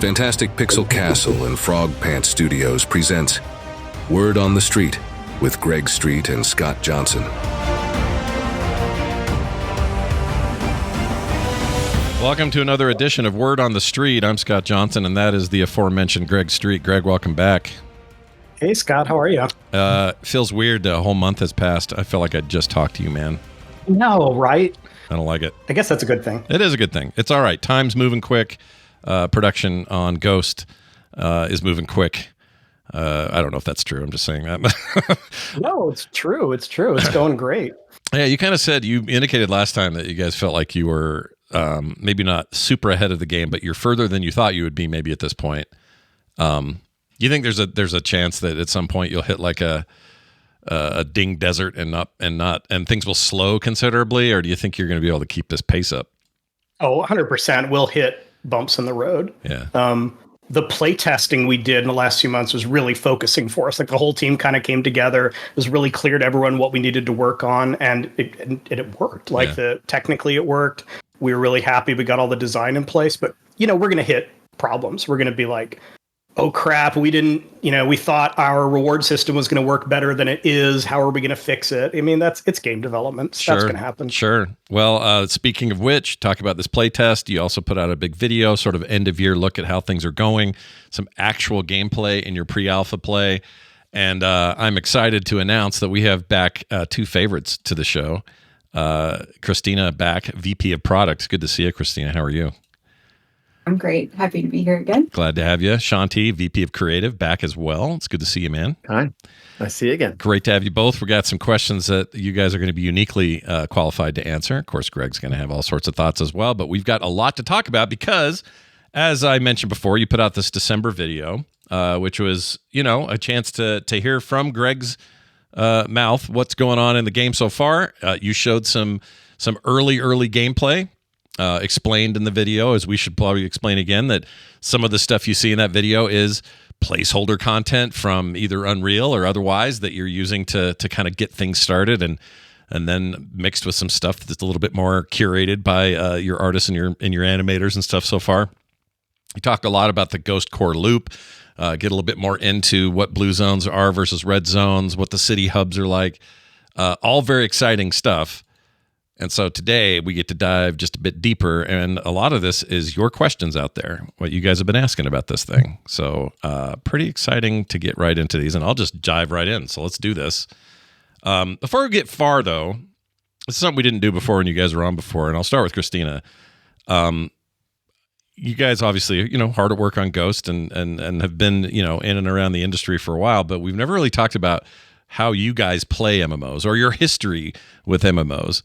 Fantastic Pixel Castle and Frog Pants Studios presents Word on the Street with Greg Street and Scott Johnson. Welcome to another edition of Word on the Street. I'm Scott Johnson, and that is the aforementioned Greg Street. Greg, welcome back. Hey, Scott, how are you? Feels weird. A whole month has passed. I feel like I just talked to you, man. No, right? I don't like it. I guess that's a good thing. It is a good thing. It's all right. Time's moving quick. Production on Ghost is moving quick. I don't know if that's true. I'm just saying that. No, it's true. It's true. It's going great. Yeah, you kind of said, you indicated last time that you guys felt like you were maybe not super ahead of the game, but you're further than you thought you would be maybe at this point. Do you think there's a chance that at some point you'll hit like a ding desert and things will slow considerably, or do you think you're going to be able to keep this pace up? Oh, 100%. We'll hit bumps in the road. Yeah. The playtesting we did in the last few months was really focusing for us. Like the whole team kind of came together. It was really clear to everyone what we needed to work on, and it worked. Like technically it worked. We were really happy. We got all the design in place, but we're going to hit problems. We're going to be like, oh crap, we didn't, we thought our reward system was going to work better than it is. How are we going to fix it? I mean, it's game development. Sure, that's going to happen. Sure. Well, speaking of which, talk about this playtest. You also put out a big video, sort of end of year look at how things are going, some actual gameplay in your pre-alpha play. And I'm excited to announce that we have back two favorites to the show. Kristina back, VP of Products. Good to see you, Kristina. How are you? I'm great. Happy to be here again. Glad to have you. Shanti, VP of Creative, back as well. It's good to see you, man. Hi. I see you again. Great to have you both. We got some questions that you guys are going to be uniquely qualified to answer. Of course, Greg's going to have all sorts of thoughts as well, but we've got a lot to talk about because, as I mentioned before, you put out this December video, which was, a chance to hear from Greg's mouth what's going on in the game so far. You showed some early gameplay. Explained in the video, as we should probably explain again, that some of the stuff you see in that video is placeholder content from either Unreal or otherwise that you're using to kind of get things started, and then mixed with some stuff that's a little bit more curated by your artists and your animators and stuff so far. You talked a lot about the Ghost Core loop, get a little bit more into what blue zones are versus red zones, what the city hubs are like, all very exciting stuff. And so today we get to dive just a bit deeper, and a lot of this is your questions out there, what you guys have been asking about this thing. So pretty exciting to get right into these, and I'll just dive right in. So let's do this. Before we get far, though, this is something we didn't do before when you guys were on before, and I'll start with Kristina. You guys obviously, hard at work on Ghost and have been, in and around the industry for a while, but we've never really talked about how you guys play MMOs or your history with MMOs.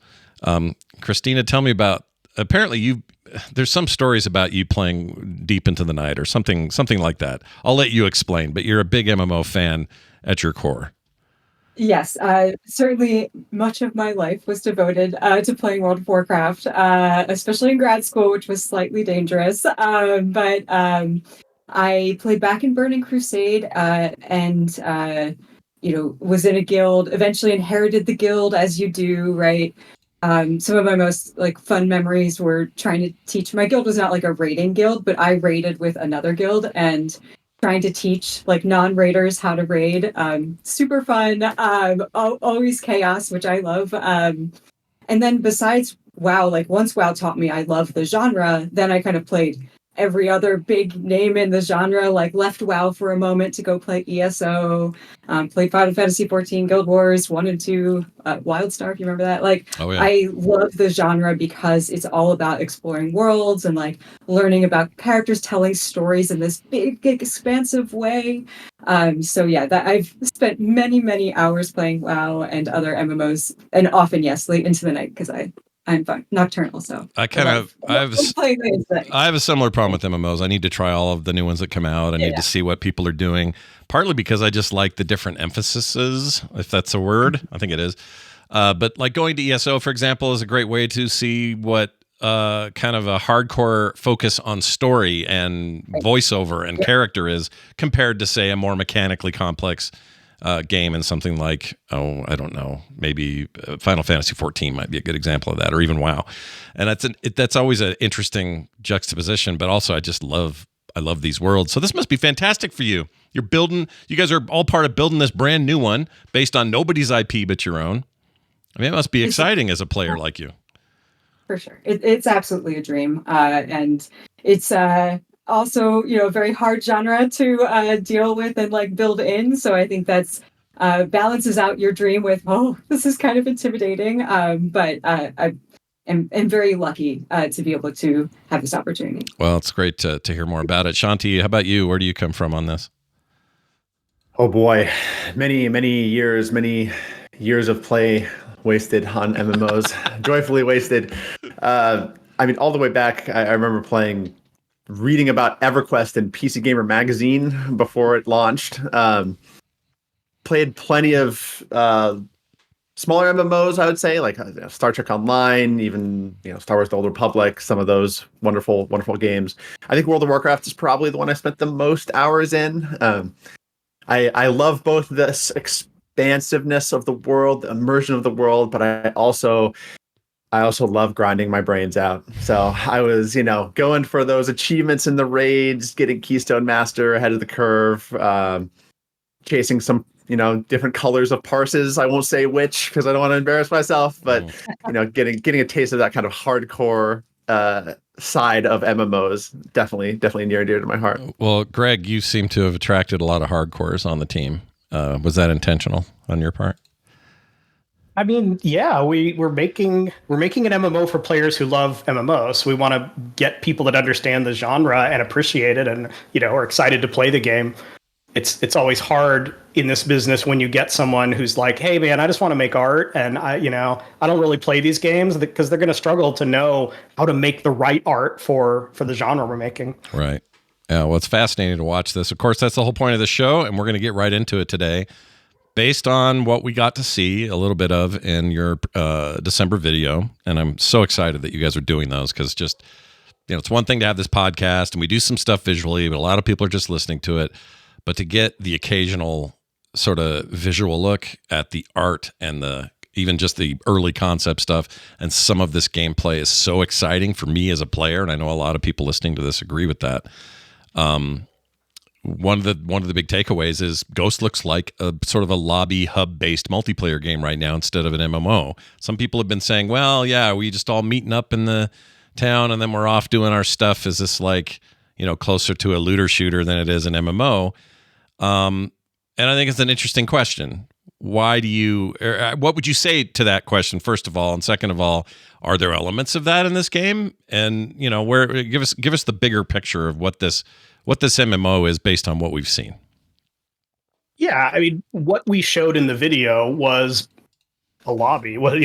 Kristina, tell me about, apparently there's some stories about you playing deep into the night or something like that. I'll let you explain, but you're a big MMO fan at your core. Yes, certainly much of my life was devoted to playing World of Warcraft, especially in grad school, which was slightly dangerous. But I played back in Burning Crusade and was in a guild, eventually inherited the guild as you do, right? Some of my most fun memories were trying to teach. My guild was not like a raiding guild, but I raided with another guild and trying to teach non-raiders how to raid. Super fun. Always chaos, which I love. And then besides WoW, once WoW taught me I love the genre, then I kind of played every other big name in the genre, left WoW for a moment to go play ESO, played Final Fantasy 14, Guild Wars 1 and 2, Wildstar, if you remember that. Oh, yeah. I love the genre because it's all about exploring worlds and learning about characters, telling stories in this big, expansive way. So yeah, that I've spent many, many hours playing WoW and other MMOs, and often, yes, late into the night because I'm nocturnal, so I have a similar problem with MMOs. I need to try all of the new ones that come out. I need to see what people are doing, partly because I just like the different emphases, if that's a word. I think it is. But going to ESO, for example, is a great way to see what kind of a hardcore focus on story and voiceover and character is compared to, say, a more mechanically complex game in something like, I don't know, maybe Final Fantasy 14 might be a good example of that, or even WoW. And that's always an interesting juxtaposition, but also I I love these worlds. So this must be fantastic for you. You guys are all part of building this brand new one based on nobody's IP but your own. I mean, it must be exciting as a player like you. For sure. It's absolutely a dream. And it's also, a very hard genre to deal with and like build in. So I think that's balances out your dream with, this is kind of intimidating. But I am very lucky to be able to have this opportunity. Well, it's great to hear more about it. Shanti, how about you? Where do you come from on this? Oh boy, many years of play wasted on MMOs, joyfully wasted. I mean, all the way back, I remember reading about EverQuest in PC Gamer magazine before it launched. Played plenty of smaller MMOs, I would say, like Star Trek Online, even Star Wars: The Old Republic, some of those wonderful games. I think World of Warcraft is probably the one I spent the most hours in. I love both this expansiveness of the world, the immersion of the world, but I also love grinding my brains out. So I was, going for those achievements in the raids, getting Keystone Master ahead of the curve, chasing some, different colors of parses. I won't say which because I don't want to embarrass myself, but getting a taste of that kind of hardcore side of MMOs definitely near and dear to my heart. Well, Greg, you seem to have attracted a lot of hardcores on the team. Was that intentional on your part? I mean, yeah, we're making an MMO for players who love MMOs. So we want to get people that understand the genre and appreciate it, and are excited to play the game. It's always hard in this business when you get someone who's like, "Hey, man, I just want to make art, and I don't really play these games," because they're going to struggle to know how to make the right art for the genre we're making. Right. Yeah. Well, it's fascinating to watch this. Of course, that's the whole point of the show, and we're going to get right into it today. Based on what we got to see a little bit of in your December video. And I'm so excited that you guys are doing those because just, it's one thing to have this podcast and we do some stuff visually, but a lot of people are just listening to it. But to get the occasional sort of visual look at the art and even just the early concept stuff and some of this gameplay is so exciting for me as a player. And I know a lot of people listening to this agree with that. One of the big takeaways is Ghost looks like a sort of a lobby hub-based multiplayer game right now instead of an MMO. Some people have been saying, well, yeah, we just all meeting up in the town and then we're off doing our stuff. Is this like, closer to a looter shooter than it is an MMO? And I think it's an interesting question. What would you say to that question, first of all? And second of all, are there elements of that in this game? And, give us the bigger picture of what this MMO is based on what we've seen. Yeah, I mean, what we showed in the video was a lobby. Well,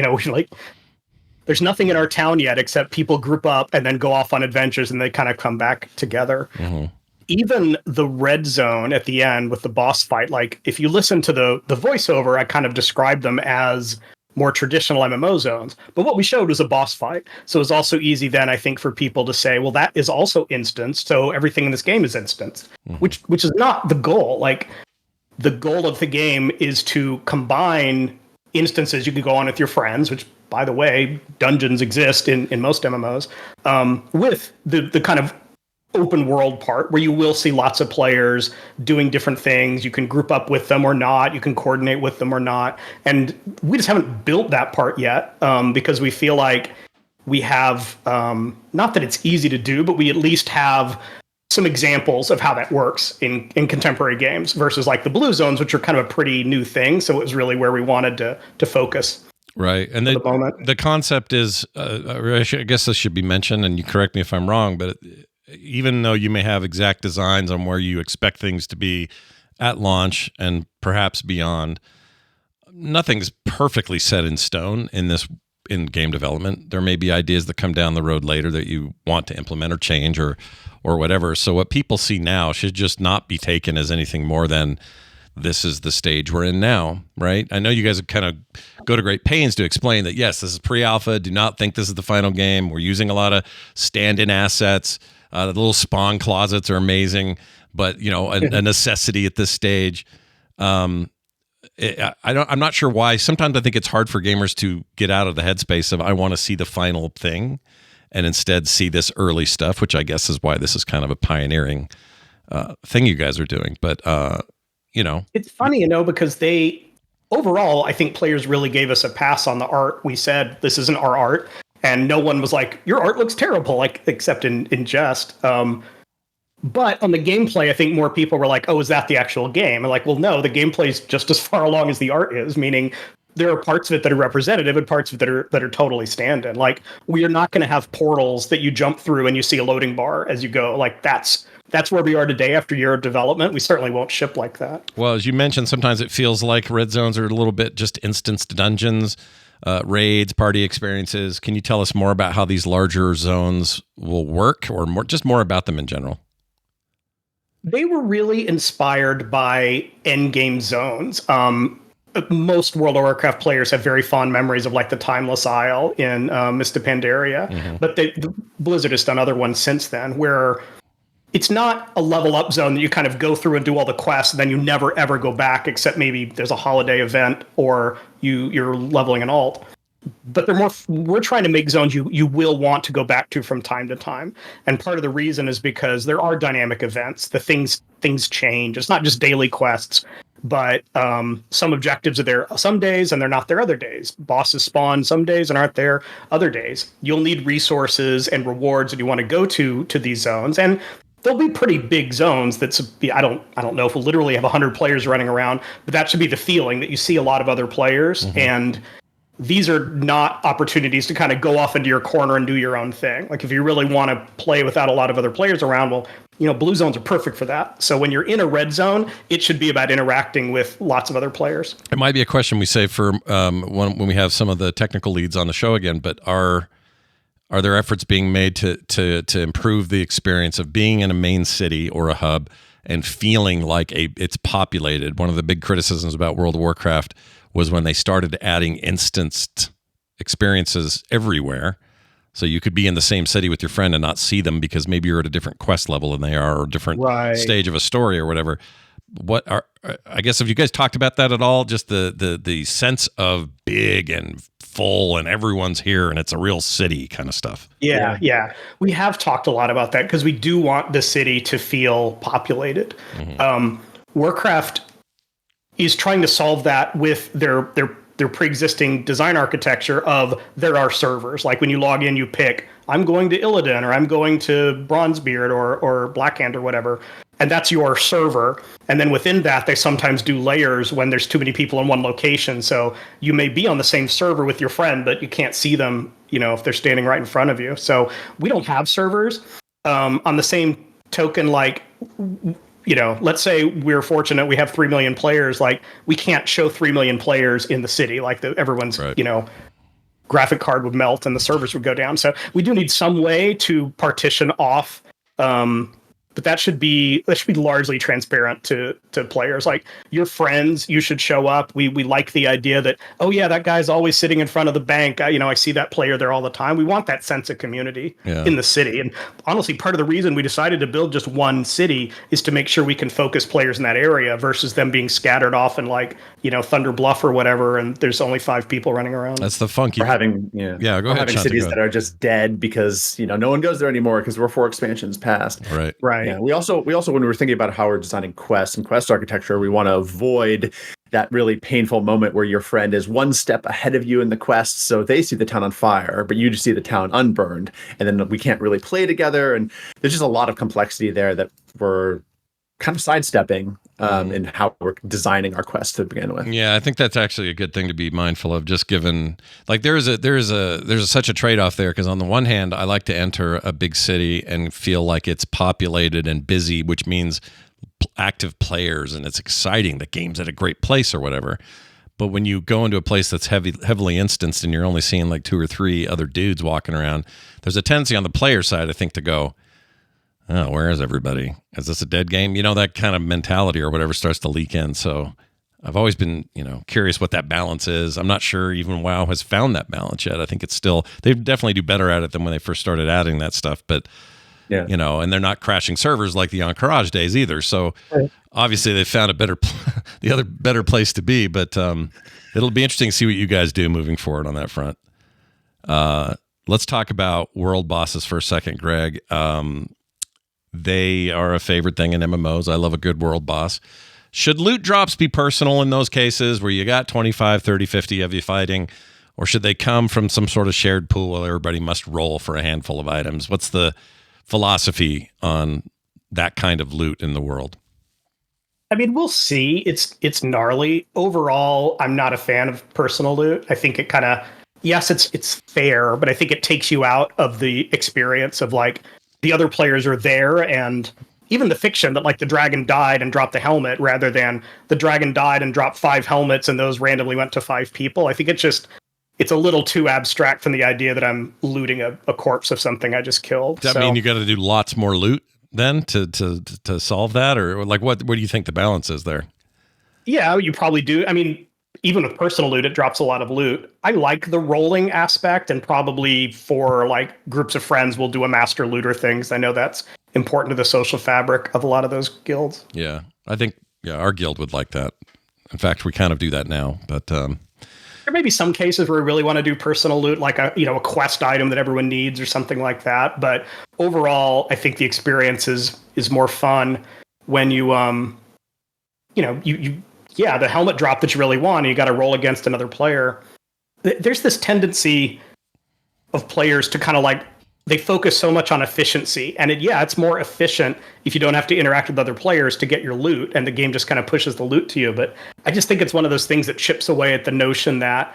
there's nothing in our town yet except people group up and then go off on adventures and they kind of come back together. Mm-hmm. Even the red zone at the end with the boss fight, like if you listen to the voiceover, I kind of described them as more traditional MMO zones. But what we showed was a boss fight. So it was also easy then, I think, for people to say, well, that is also instanced. So everything in this game is instanced, which is not the goal. Like the goal of the game is to combine instances you can go on with your friends, which, by the way, dungeons exist in most MMOs, with the kind of open world part where you will see lots of players doing different things. You can group up with them or not. You can coordinate with them or not. And we just haven't built that part yet because we feel like we have, not that it's easy to do, but we at least have some examples of how that works in contemporary games versus like the blue zones, which are kind of a pretty new thing. So it was really where we wanted to focus. Right. And the concept is, I guess this should be mentioned, and you correct me if I'm wrong, but even though you may have exact designs on where you expect things to be at launch and perhaps beyond, nothing's perfectly set in stone in game development. There may be ideas that come down the road later that you want to implement or change or whatever. So what people see now should just not be taken as anything more than this is the stage we're in now, right? I know you guys kind of go to great pains to explain that, yes, this is pre-alpha. Do not think this is the final game. We're using a lot of stand-in assets. The little spawn closets are amazing, but a necessity at this stage. I'm not sure why. Sometimes I think it's hard for gamers to get out of the headspace of I want to see the final thing, and instead see this early stuff, which I guess is why this is kind of a pioneering thing you guys are doing. But it's funny, because overall, I think players really gave us a pass on the art. We said, this isn't our art. And no one was like, your art looks terrible, except in jest. But on the gameplay, I think more people were like, oh, is that the actual game? And like, well, no, the gameplay is just as far along as the art is, meaning there are parts of it that are representative and parts of it that are totally stand-in. Like, we are not going to have portals that you jump through and you see a loading bar as you go. Like, that's where we are today after a year of development. We certainly won't ship like that. Well, as you mentioned, sometimes it feels like red zones are a little bit just instanced dungeons, raids, party experiences. Can you tell us more about how these larger zones will work, or more about them in general? They were really inspired by endgame zones. Most World of Warcraft players have very fond memories of like the Timeless Isle in Mist of Pandaria, but Blizzard has done other ones since then where it's not a level up zone that you kind of go through and do all the quests and then you never ever go back, except maybe there's a holiday event or you're leveling an alt. But we're trying to make zones you will want to go back to from time to time. And part of the reason is because there are dynamic events. The things change. It's not just daily quests, but some objectives are there some days and they're not there other days. Bosses spawn some days and aren't there other days. You'll need resources and rewards that you want to go to these zones. And there'll be pretty big zones I don't know if we'll literally have 100 players running around, but that should be the feeling that you see a lot of other players. And these are not opportunities to kind of go off into your corner and do your own thing. Like if you really want to play without a lot of other players around, well, blue zones are perfect for that. So when you're in a red zone, it should be about interacting with lots of other players. It might be a question we save for when we have some of the technical leads on the show again, but are there efforts being made to improve the experience of being in a main city or a hub and feeling like it's populated? One of the big criticisms about World of Warcraft was when they started adding instanced experiences everywhere. So you could be in the same city with your friend and not see them because maybe you're at a different quest level than they are, or a different stage of a story or whatever. I guess, have you guys talked about that at all? Just the sense of big and full and everyone's here and it's a real city kind of stuff. Yeah. We have talked a lot about that because we do want the city to feel populated. Warcraft is trying to solve that with their pre-existing design architecture of there are servers. Like when you log in, you pick, I'm going to Illidan or I'm going to Bronzebeard or Blackhand or whatever. And that's your server. And then within that, they sometimes do layers when there's too many people in one location. So you may be on the same server with your friend, but you can't see them, if they're standing right in front of you. So we don't have servers. On the same token, let's say we're fortunate we have 3 million players. Like we can't show 3 million players in the city. Like everyone's, graphic card would melt and the servers would go down. So we do need some way to partition off. But that should be largely transparent to players. Like your friends, you should show up. We like the idea that, oh yeah, that guy's always sitting in front of the bank. I see that player there all the time. We want that sense of community in the city. And honestly, part of the reason we decided to build just one city is to make sure we can focus players in that area versus them being scattered off in Thunder Bluff or whatever, and there's only 5 people running around. That's the funky. We're having go ahead, having Shanti, cities that are just dead because no one goes there anymore because we're 4 expansions past. Right. Yeah, we also when we were thinking about how we're designing quests and quest architecture, we want to avoid that really painful moment where your friend is one step ahead of you in the quest, so they see the town on fire, but you just see the town unburned, and then we can't really play together. And there's just a lot of complexity there that we're kind of sidestepping in how we're designing our quests to begin with. Yeah, I think that's actually a good thing to be mindful of, just given there's such a trade-off there, because on the one hand, I like to enter a big city and feel like it's populated and busy, which means active players and it's exciting, the game's at a great place or whatever. But when you go into a place that's heavily instanced and you're only seeing like 2 or 3 other dudes walking around, there's a tendency on the player side, I think, to go, oh, where is everybody? Is this a dead game? That kind of mentality or whatever starts to leak in. So I've always been, curious what that balance is. I'm not sure even WoW has found that balance yet. I think it's still, they definitely do better at it than when they first started adding that stuff. But, and they're not crashing servers like the Encourage days either. So obviously they found a better place to be. But it'll be interesting to see what you guys do moving forward on that front. let's talk about world bosses for a second, Greg. They are a favorite thing in MMOs. I love a good world boss. Should loot drops be personal in those cases where you got 25, 30, 50 of you fighting, or should they come from some sort of shared pool where everybody must roll for a handful of items? What's the philosophy on that kind of loot in the world? I mean, we'll see. It's gnarly. Overall, I'm not a fan of personal loot. I think it kind of, yes, it's fair, but I think it takes you out of the experience of like the other players are there, and even the fiction that like the dragon died and dropped the helmet rather than the dragon died and dropped 5 helmets and those randomly went to 5 people. I think it's a little too abstract from the idea that I'm looting a corpse of something I just killed. Does that mean you got to do lots more loot then to solve that, or like what do you think the balance is there? Yeah, you probably do. I mean, even with personal loot, it drops a lot of loot. I like the rolling aspect, and probably for like groups of friends, we'll do a master looter things. I know that's important to the social fabric of a lot of those guilds. Yeah, I think our guild would like that. In fact, we kind of do that now, but there may be some cases where we really want to do personal loot, like a quest item that everyone needs or something like that. But overall, I think the experience is more fun when the helmet drop that you really want, and you got to roll against another player. There's this tendency of players to kind of like, they focus so much on efficiency, and it's more efficient if you don't have to interact with other players to get your loot, and the game just kind of pushes the loot to you. But I just think it's one of those things that chips away at the notion that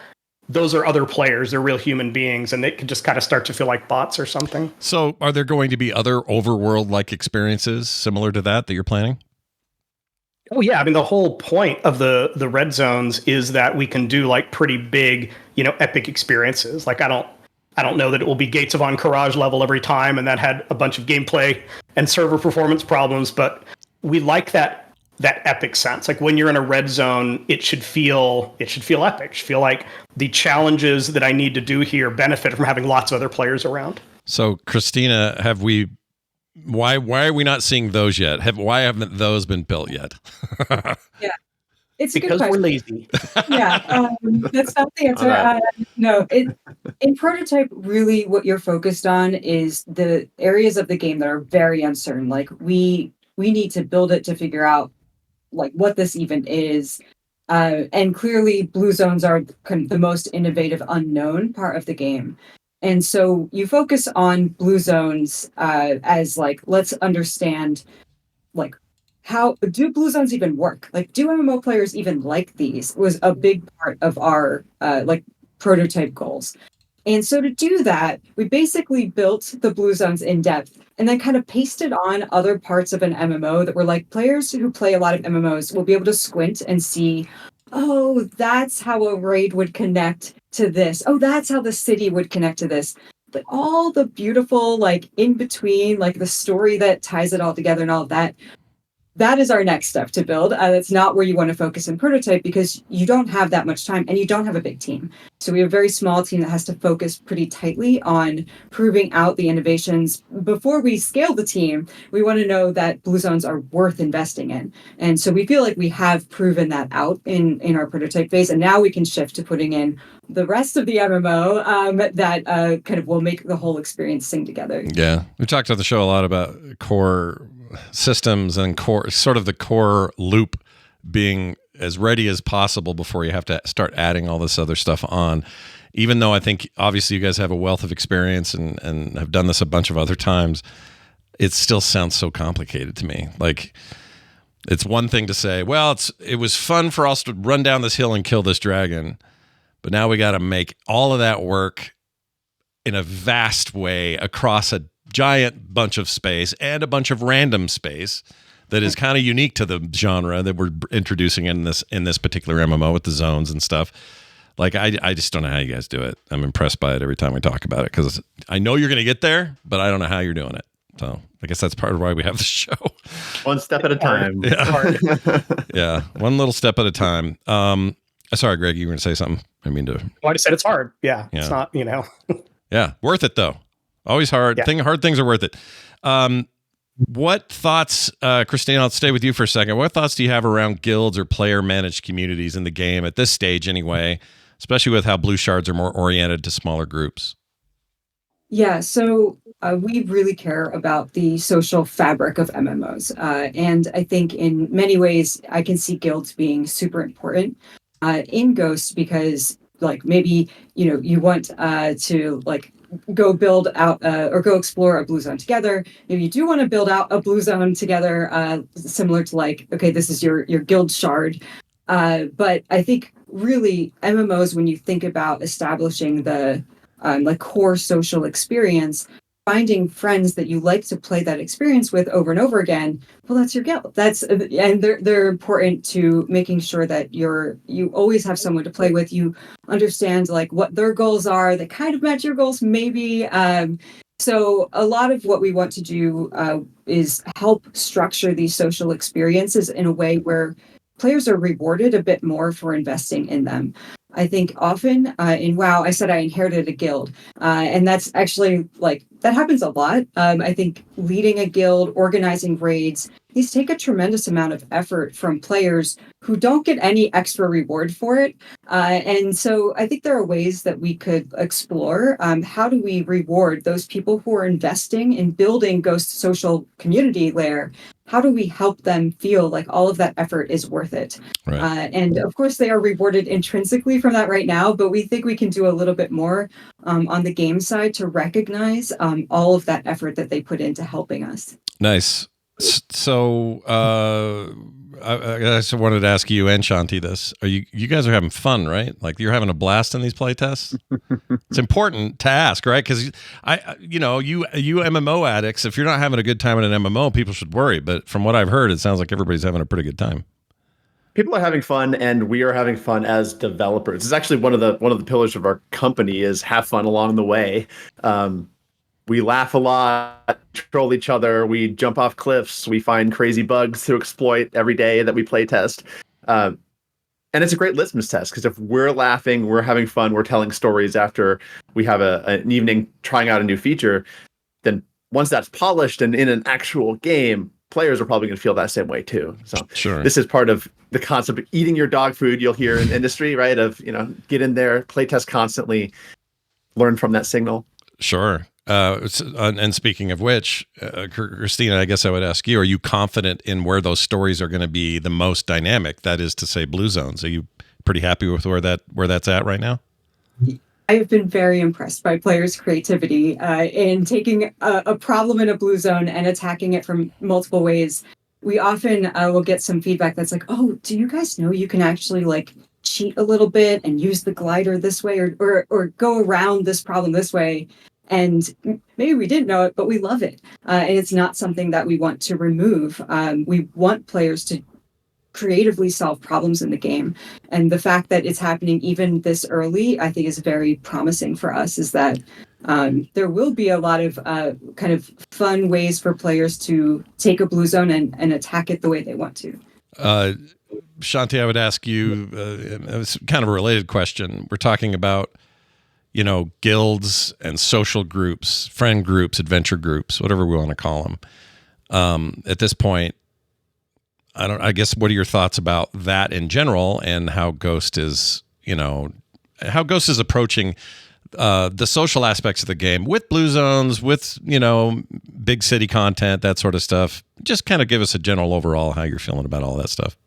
those are other players, they're real human beings, and they can just kind of start to feel like bots or something. So are there going to be other overworld-like experiences similar to that you're planning? Oh yeah, I mean the whole point of the red zones is that we can do like pretty big, epic experiences. Like I don't know that it will be Gates of Encourage level every time, and that had a bunch of gameplay and server performance problems, but we like that epic sense. Like when you're in a red zone, it should feel epic. It should feel like the challenges that I need to do here benefit from having lots of other players around. So Kristina, why are we not seeing those yet? Why haven't those been built yet? Yeah, it's because a good we're lazy. Yeah, that's not the answer. No, in prototype, really what you're focused on is the areas of the game that are very uncertain. Like we need to build it to figure out like what this even is. And clearly blue zones are kind of the most innovative unknown part of the game. And so you focus on blue zones as like, let's understand like how do blue zones even work? Like, do MMO players even like these? Was a big part of our like prototype goals. And so to do that, we basically built the blue zones in depth and then kind of pasted on other parts of an MMO that were like players who play a lot of MMOs will be able to squint and see, oh, that's how a raid would connect to this. Oh, that's how the city would connect to this. But all the beautiful, like in between, like the story that ties it all together and all of that, that is our next step to build. That's not where you want to focus in prototype because you don't have that much time and you don't have a big team. So we have a very small team that has to focus pretty tightly on proving out the innovations. Before we scale the team, we want to know that blue zones are worth investing in. And so we feel like we have proven that out in our prototype phase. And now we can shift to putting in the rest of the MMO that kind of will make the whole experience sing together. Yeah. We talked on the show a lot about core systems and the core loop being as ready as possible before you have to start adding all this other stuff on. Even though I think obviously you guys have a wealth of experience and have done this a bunch of other times, it still sounds so complicated to me. Like it's one thing to say, well, it was fun for us to run down this hill and kill this dragon, but now we got to make all of that work in a vast way across a giant bunch of space and a bunch of random space that is kind of unique to the genre that we're introducing in this particular MMO with the zones and stuff. Like I just don't know how you guys do it. I'm impressed by it every time we talk about it because I know you're going to get there, but I don't know how you're doing it. So I guess that's part of why we have the show. One step at a time. Yeah. Yeah, one little step at a time. Sorry, Greg, you were going to say something. I mean to. Well, I just said it's hard. Yeah. It's not. Yeah, worth it though. Always hard. Yeah. Hard things are worth it. What thoughts, Kristina, I'll stay with you for a second. What thoughts do you have around guilds or player-managed communities in the game at this stage anyway, especially with how blue shards are more oriented to smaller groups? Yeah, so we really care about the social fabric of MMOs. And I think in many ways, I can see guilds being super important in Ghost because, like, maybe, you want to, like, go build out or go explore a blue zone together. Maybe you do want to build out a blue zone together, similar to, like, okay, this is your guild shard. But I think really MMOs, when you think about establishing the like core social experience, finding friends that you like to play that experience with over and over again, well, that's your guild. And they're important to making sure that you always have someone to play with. You understand like what their goals are that kind of match your goals, maybe. So a lot of what we want to do is help structure these social experiences in a way where players are rewarded a bit more for investing in them. I think often in WoW, I said I inherited a guild, and that's actually like that happens a lot. I think leading a guild, organizing raids, these take a tremendous amount of effort from players who don't get any extra reward for it. And so I think there are ways that we could explore how do we reward those people who are investing in building Ghost social community layer. How do we help them feel like all of that effort is worth it? Right. And of course, they are rewarded intrinsically from that right now, but we think we can do a little bit more on the game side to recognize all of that effort that they put into helping us. Nice. So I just wanted to ask you and Shanti this. You guys are having fun, right? Like you're having a blast in these playtests? It's important to ask, right? Because you MMO addicts, if you're not having a good time in an MMO, people should worry. But from what I've heard, it sounds like everybody's having a pretty good time. People are having fun, and we are having fun as developers. It's actually one of the pillars of our company is have fun along the way. We laugh a lot, troll each other, we jump off cliffs, we find crazy bugs to exploit every day that we play test. And it's a great litmus test because if we're laughing, we're having fun, we're telling stories after we have an evening trying out a new feature, then once that's polished and in an actual game, players are probably going to feel that same way too. So Sure. This is part of the concept of eating your dog food you'll hear in industry, right? Of, get in there, play test constantly, learn from that signal. Sure. And speaking of which, Kristina, I guess I would ask you, are you confident in where those stories are going to be the most dynamic? That is to say, blue zones. Are you pretty happy with where that's at right now? I've been very impressed by players' creativity in taking a problem in a blue zone and attacking it from multiple ways. We often will get some feedback that's like, oh, do you guys know you can actually like cheat a little bit and use the glider this way or go around this problem this way? And maybe we didn't know it, but we love it. And it's not something that we want to remove. We want players to creatively solve problems in the game. And the fact that it's happening even this early, I think is very promising for us, is that there will be a lot of kind of fun ways for players to take a blue zone and attack it the way they want to. Shanti, I would ask you, it's kind of a related question. We're talking about guilds and social groups, friend groups, adventure groups, whatever we want to call them. At this point, I guess, what are your thoughts about that in general and how Ghost is approaching the social aspects of the game with blue zones, with, big city content, that sort of stuff? Just kind of give us a general overall how you're feeling about all that stuff.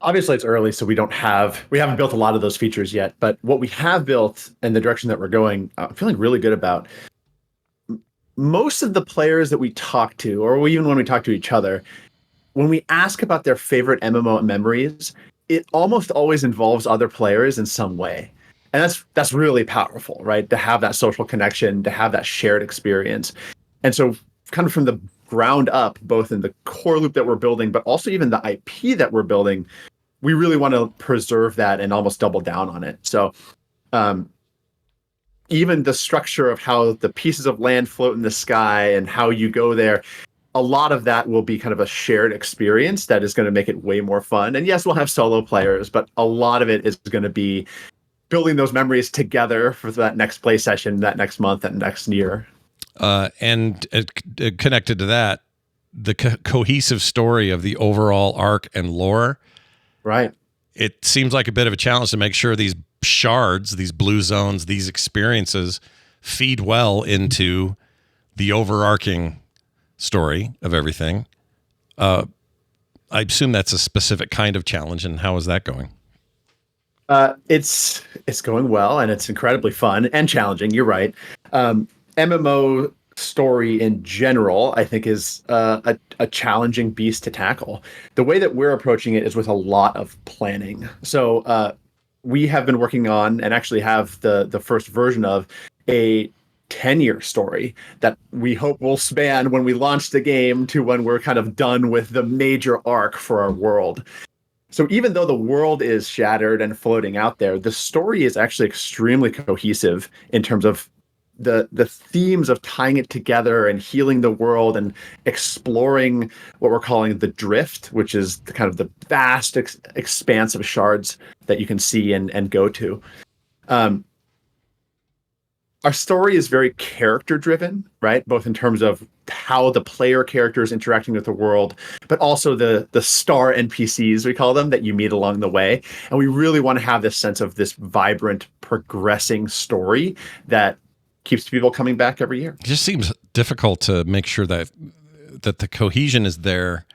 Obviously, it's early, so we haven't built a lot of those features yet. But what we have built and the direction that we're going, I'm feeling really good about. Most of the players that we talk to, or even when we talk to each other, when we ask about their favorite MMO memories, it almost always involves other players in some way. And that's really powerful, right? To have that social connection, to have that shared experience. And so kind of from the ground up, both in the core loop that we're building, but also even the IP that we're building, we really want to preserve that and almost double down on it. So even the structure of how the pieces of land float in the sky and how you go there, a lot of that will be kind of a shared experience that is going to make it way more fun. And yes, we'll have solo players, but a lot of it is going to be building those memories together for that next play session, that next month, that next year. And connected to that, the cohesive story of the overall arc and lore. Right. It seems like a bit of a challenge to make sure these shards, these blue zones, these experiences feed well into the overarching story of everything. I assume that's a specific kind of challenge. And how is that going? It's going well, and it's incredibly fun and challenging. You're right. MMO story in general, I think, is a challenging beast to tackle. The way that we're approaching it is with a lot of planning. So we have been working on, and actually have the first version of, a 10-year story that we hope will span when we launch the game to when we're kind of done with the major arc for our world. So even though the world is shattered and floating out there, the story is actually extremely cohesive in terms of the themes of tying it together and healing the world and exploring what we're calling the drift, which is the kind of the vast expanse of shards that you can see and go to. Our story is very character driven, right? Both in terms of how the player character is interacting with the world, but also the star NPCs, we call them, that you meet along the way. And we really want to have this sense of this vibrant, progressing story that keeps people coming back every year. It just seems difficult to make sure that the cohesion is there,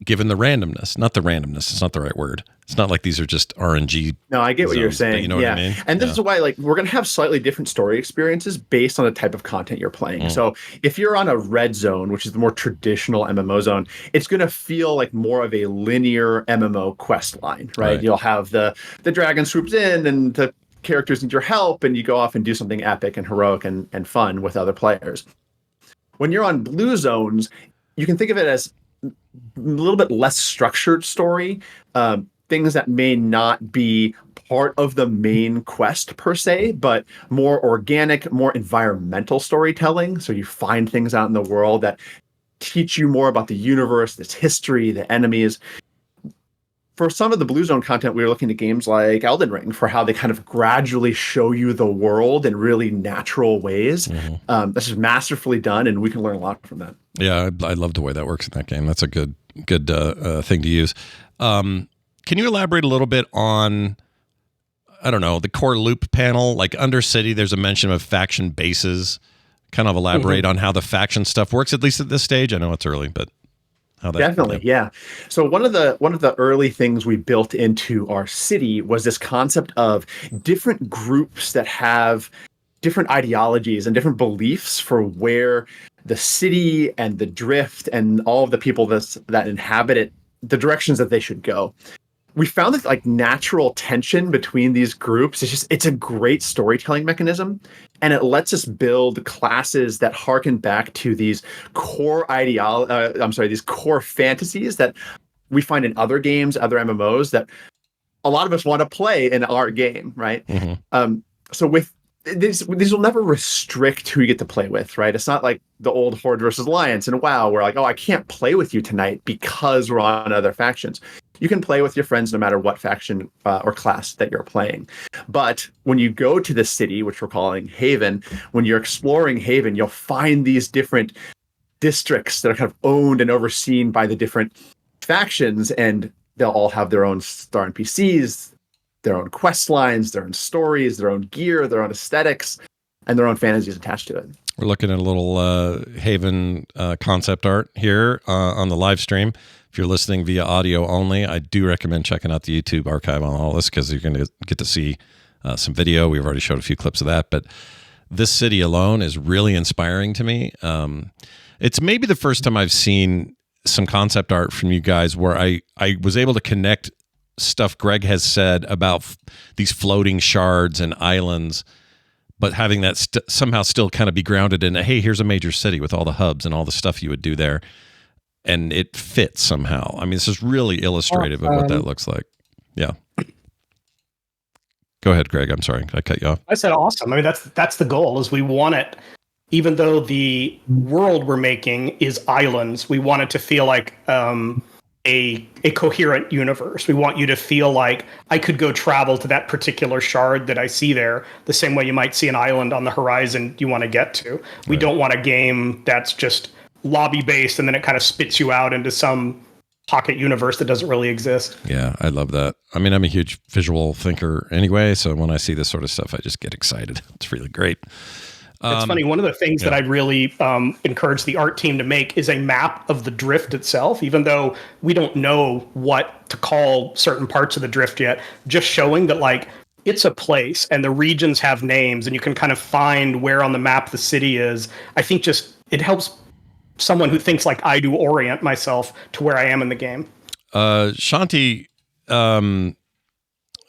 given the randomness. Not the randomness, it's not the right word. It's not like these are just RNG. No, I get what you're saying. You know what I mean? And this is why, like, we're going to have slightly different story experiences based on the type of content you're playing. So if you're on a red zone, which is the more traditional MMO zone, it's going to feel like more of a linear MMO quest line, right? You'll have the dragon swoops in and the characters need your help, and you go off and do something epic and heroic and fun with other players. When you're on blue zones, you can think of it as a little bit less structured story, things that may not be part of the main quest per se, but more organic, more environmental storytelling. So you find things out in the world that teach you more about the universe, its history, the enemies. For some of the Blue Zone content, we were looking at games like Elden Ring for how they kind of gradually show you the world in really natural ways. This is masterfully done, and we can learn a lot from that. Yeah, I love the way that works in that game. That's a good thing to use. Can you elaborate a little bit on, I don't know, the core loop panel? Like Undercity, there's a mention of faction bases. Kind of elaborate on how the faction stuff works, at least at this stage. I know it's early, but how that definitely, yeah. So one of the early things we built into our city was this concept of different groups that have different ideologies and different beliefs for where the city and the drift and all of the people that inhabit it, the directions that they should go. We found that like natural tension between these groups it's a great storytelling mechanism, and it lets us build classes that harken back to these core these core fantasies that we find in other games, other MMOs that a lot of us want to play in our game, right? So with these will never restrict who you get to play with, right? It's not like the old Horde versus Alliance and WoW, where like, oh, I can't play with you tonight because we're on other factions. You can play with your friends no matter what faction or class that you're playing. But when you go to the city, which we're calling Haven, when you're exploring Haven, you'll find these different districts that are kind of owned and overseen by the different factions, and they'll all have their own star NPCs, their own quest lines, their own stories, their own gear, their own aesthetics, and their own fantasies attached to it. We're looking at a little Haven concept art here on the live stream. If you're listening via audio only, I do recommend checking out the YouTube archive on all this, because you're going to get to see some video. We've already showed a few clips of that, but this city alone is really inspiring to me. It's maybe the first time I've seen some concept art from you guys where I was able to connect stuff Greg has said about these floating shards and islands, but having that somehow still kind of be grounded in, hey, here's a major city with all the hubs and all the stuff you would do there. And it fits somehow. I mean, this is really illustrative of what that looks like. Yeah. Go ahead, Greg. I'm sorry. I cut you off. I said awesome. I mean, that's the goal, is we want it, even though the world we're making is islands, we want it to feel like a coherent universe. We want you to feel like I could go travel to that particular shard that I see there, the same way you might see an island on the horizon you want to get to. We don't want a game that's just lobby based and then it kind of spits you out into some pocket universe that doesn't really exist. Yeah, I love that. I mean, I'm a huge visual thinker anyway, so when I see this sort of stuff, I just get excited. It's really great. It's funny. One of the things that I'd really encourage the art team to make is a map of the drift itself, even though we don't know what to call certain parts of the drift yet, just showing that like it's a place and the regions have names and you can kind of find where on the map the city is. I think just it helps someone who thinks like I do orient myself to where I am in the game. Shanti, I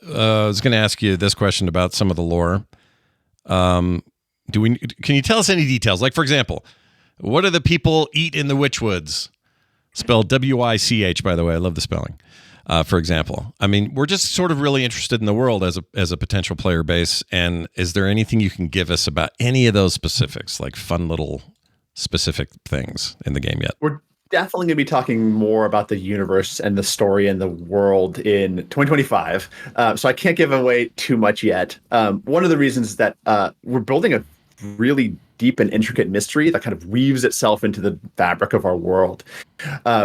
was going to ask you this question about some of the lore. Can you tell us any details? Like, for example, what do the people eat in the Witchwoods? Spelled W-I-C-H, by the way. I love the spelling. For example, I mean, we're just sort of really interested in the world as a potential player base. And is there anything you can give us about any of those specifics, like fun little specific things in the game yet? We're definitely going to be talking more about the universe and the story and the world in 2025. So I can't give away too much yet. One of the reasons is that we're building a really deep and intricate mystery that kind of weaves itself into the fabric of our world,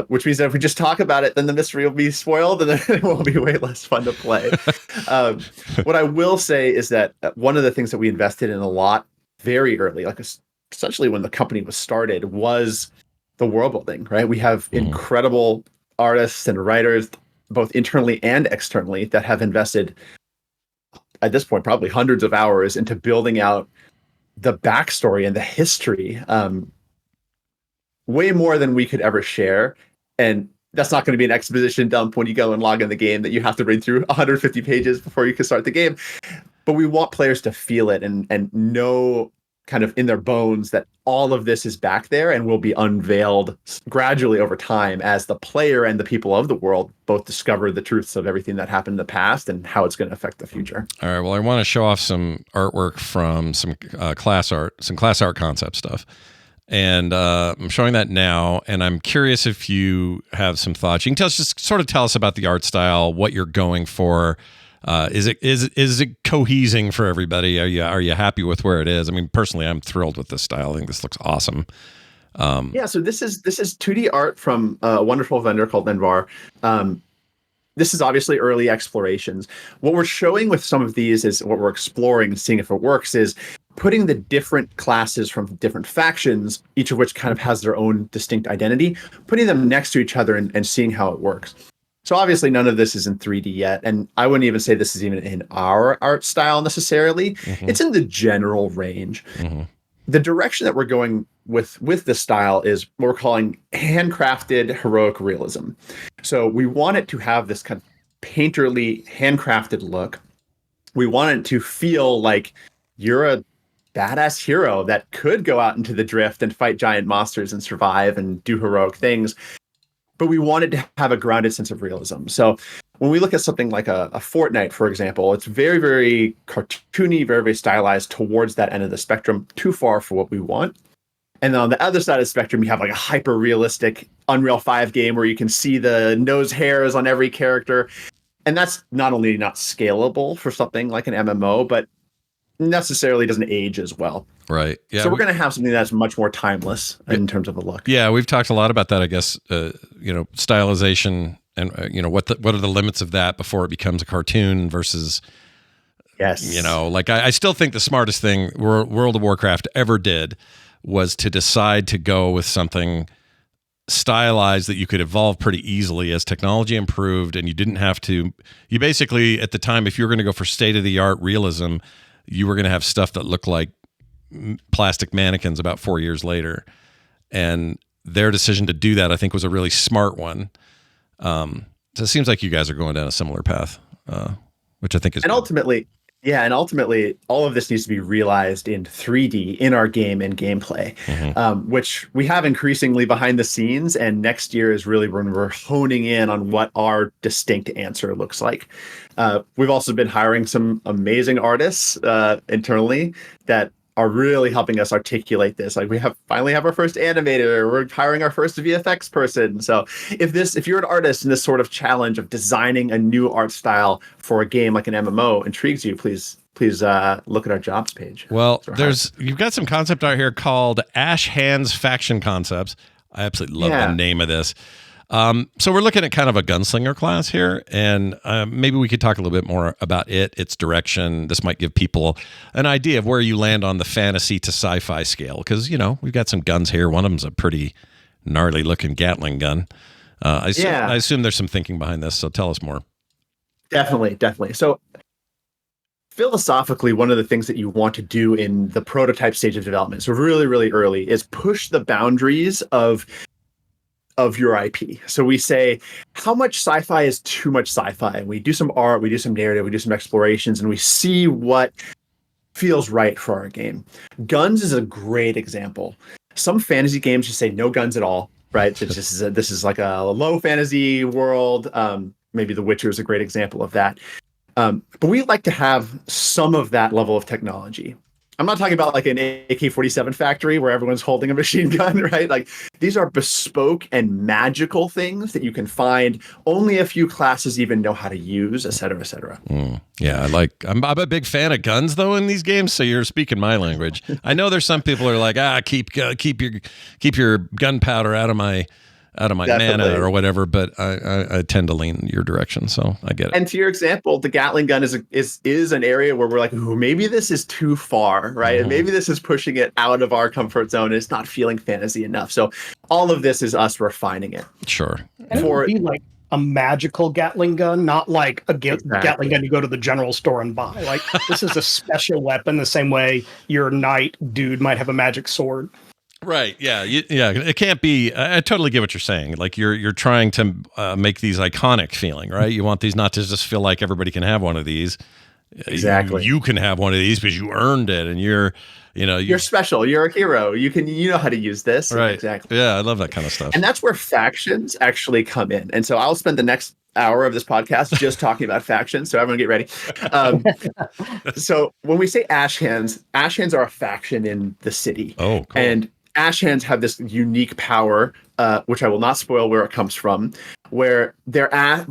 which means that if we just talk about it, then the mystery will be spoiled and then it will be way less fun to play. What I will say is that one of the things that we invested in a lot very early, like essentially when the company was started, was the world building, right? We have incredible artists and writers, both internally and externally, that have invested, at this point, probably hundreds of hours into building out the backstory and the history, way more than we could ever share. And that's not going to be an exposition dump when you go and log in the game that you have to read through 150 pages before you can start the game. But we want players to feel it and know kind of in their bones that all of this is back there and will be unveiled gradually over time as the player and the people of the world both discover the truths of everything that happened in the past and how it's going to affect the future. All right. Well, I want to show off some artwork from some class art concept stuff. And I'm showing that now, and I'm curious if you have some thoughts. You can tell us about the art style, what you're going for. Is it cohesing for everybody? Are you happy with where it is? I mean, personally, I'm thrilled with this style. I think this looks awesome. So this is 2D art from a wonderful vendor called Envar. This is obviously early explorations. What we're showing with some of these is what we're exploring and seeing if it works is putting the different classes from different factions, each of which kind of has their own distinct identity, putting them next to each other and seeing how it works. So obviously none of this is in 3D yet, and I wouldn't even say this is even in our art style necessarily. Mm-hmm. It's in the general range. Mm-hmm. The direction that we're going with this style is what we're calling handcrafted heroic realism. So we want it to have this kind of painterly, handcrafted look. We want it to feel like you're a badass hero that could go out into the drift and fight giant monsters and survive and do heroic things. But we wanted to have a grounded sense of realism. So when we look at something like a Fortnite, for example, it's very, very cartoony, very, very stylized towards that end of the spectrum, too far for what we want. And then on the other side of the spectrum, you have like a hyper realistic Unreal 5 game where you can see the nose hairs on every character. And that's not only not scalable for something like an MMO, but necessarily doesn't age as well. Right. Yeah. So we're going to have something that's much more timeless in terms of a look. Yeah, we've talked a lot about that, I guess, stylization and, what are the limits of that before it becomes a cartoon versus, yes, I still think the smartest thing World of Warcraft ever did was to decide to go with something stylized that you could evolve pretty easily as technology improved, and you didn't have to, you basically, at the time, if you were going to go for state-of-the-art realism, you were going to have stuff that looked like plastic mannequins about 4 years later. And their decision to do that, I think, was a really smart one. So it seems like you guys are going down a similar path, which I think is and ultimately, all of this needs to be realized in 3D in our game and gameplay, which we have increasingly behind the scenes. And next year is really when we're honing in on what our distinct answer looks like. We've also been hiring some amazing artists internally that are really helping us articulate this. Like we finally have our first animator, we're hiring our first VFX person. So if you're an artist and this sort of challenge of designing a new art style for a game like an MMO intrigues you, please look at our jobs page. Well, you've got some concept art here called Ash Hands Faction Concepts. I absolutely love the name of this. So we're looking at kind of a gunslinger class here, and maybe we could talk a little bit more about its direction. This might give people an idea of where you land on the fantasy to sci-fi scale, because we've got some guns here. One of them's a pretty gnarly looking Gatling gun. I assume there's some thinking behind this, so tell us more. Definitely. So philosophically, one of the things that you want to do in the prototype stage of development, so really, really early, is push the boundaries of your IP. So we say, how much sci-fi is too much sci-fi? And we do some art, we do some narrative, we do some explorations, and we see what feels right for our game. Guns is a great example. Some fantasy games just say no guns at all, right? So this is like a low fantasy world. Maybe The Witcher is a great example of that. But we like to have some of that level of technology. I'm not talking about like an AK-47 factory where everyone's holding a machine gun, right? Like these are bespoke and magical things that you can find only a few classes even know how to use, et cetera, et cetera. Yeah, I'm a big fan of guns though in these games. So you're speaking my language. I know there's some people who are like, keep your gunpowder out of my mana or whatever, but I tend to lean your direction, so I get it. And to your example, the Gatling gun is an area where we're like, ooh, maybe this is too far, right? And maybe this is pushing it out of our comfort zone. It's not feeling fantasy enough. So all of this is us refining it. Sure. And it would be like a magical Gatling gun, not like a Gatling gun you go to the general store and buy. Like this is a special weapon, the same way your knight dude might have a magic sword. Right. Yeah. It can't be. I totally get what you're saying. Like you're trying to make these iconic feeling, right? You want these not to just feel like everybody can have one of these. Exactly. You can have one of these because you earned it, and you're special. You're a hero. You know how to use this. Right. Exactly. Yeah, I love that kind of stuff. And that's where factions actually come in. And so I'll spend the next hour of this podcast just talking about factions. So everyone get ready. So when we say Ash Hands are a faction in the city. Oh, cool. And Ash Hands have this unique power, which I will not spoil where it comes from, where their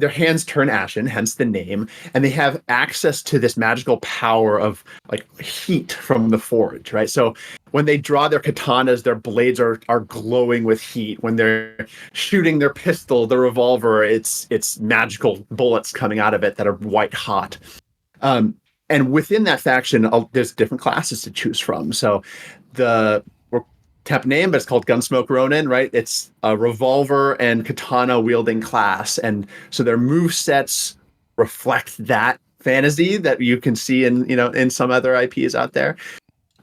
hands turn ashen, hence the name, and they have access to this magical power of like heat from the forge, right? So when they draw their katanas, their blades are glowing with heat. When they're shooting their pistol, the revolver, it's magical bullets coming out of it that are white hot. And within that faction, there's different classes to choose from. So temp name, but it's called Gunsmoke Ronin, right? It's a revolver and katana wielding class. And so their move sets reflect that fantasy that you can see in some other IPs out there.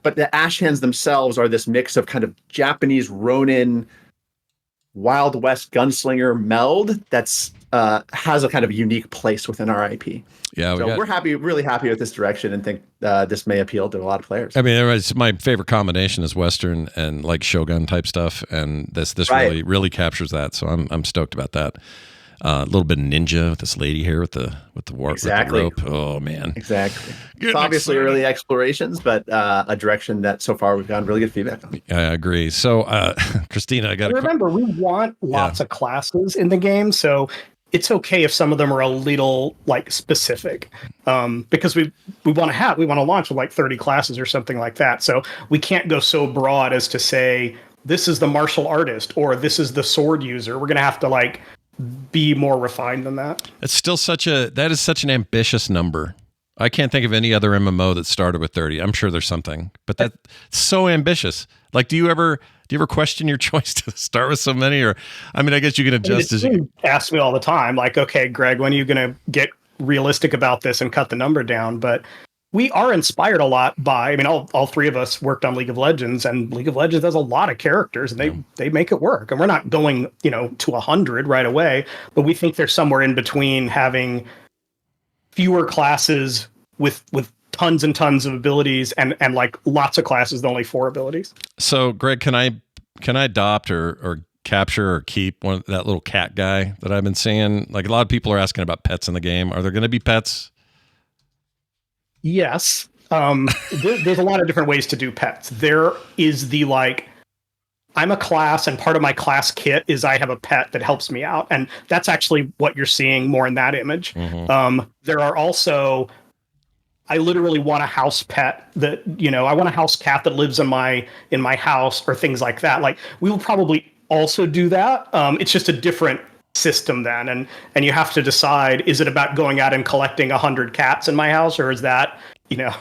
But the Ash Hands themselves are this mix of kind of Japanese Ronin, Wild West gunslinger meld that's has a kind of unique place within our IP. Yeah, we're really happy with this direction and think this may appeal to a lot of players. I mean, it's my favorite combination is Western and like Shogun type stuff, and this right. really captures that. So I'm stoked about that. A little bit of ninja with this lady here with the warp, exactly. with the rope. Oh man, exactly. It's obviously early explorations, but a direction that so far we've gotten really good feedback on. I agree. So, Kristina, I got to remember we want lots of classes in the game, so it's okay if some of them are a little like specific, because we want to launch with like 30 classes or something like that. So we can't go so broad as to say this is the martial artist or this is the sword user. We're gonna have to like be more refined than that. It's still such an ambitious number. I can't think of any other MMO that started with 30. I'm sure there's something, but that's so ambitious. Like, do you ever question your choice to start with so many? Or, I mean, I guess you can adjust as you ask me all the time, like, okay, Greg, when are you going to get realistic about this and cut the number down? But we are inspired a lot by, I mean, all three of us worked on League of Legends, and League of Legends has a lot of characters, and they make it work. And we're not going, to 100 right away, but we think there's somewhere in between having fewer classes with tons and tons of abilities and like lots of classes with only 4 abilities. So, Greg, can I adopt or capture or keep that little cat guy that I've been seeing? Like, a lot of people are asking about pets in the game. Are there going to be pets? Yes. There's a lot of different ways to do pets. There is the I'm a class, and part of my class kit is I have a pet that helps me out. And that's actually what you're seeing more in that image. Mm-hmm. There are also, I literally want a house pet that, I want a house cat that lives in my house or things like that. Like, we will probably also do that. It's just a different system then, and you have to decide, is it about going out and collecting 100 cats in my house, or is that, Yeah.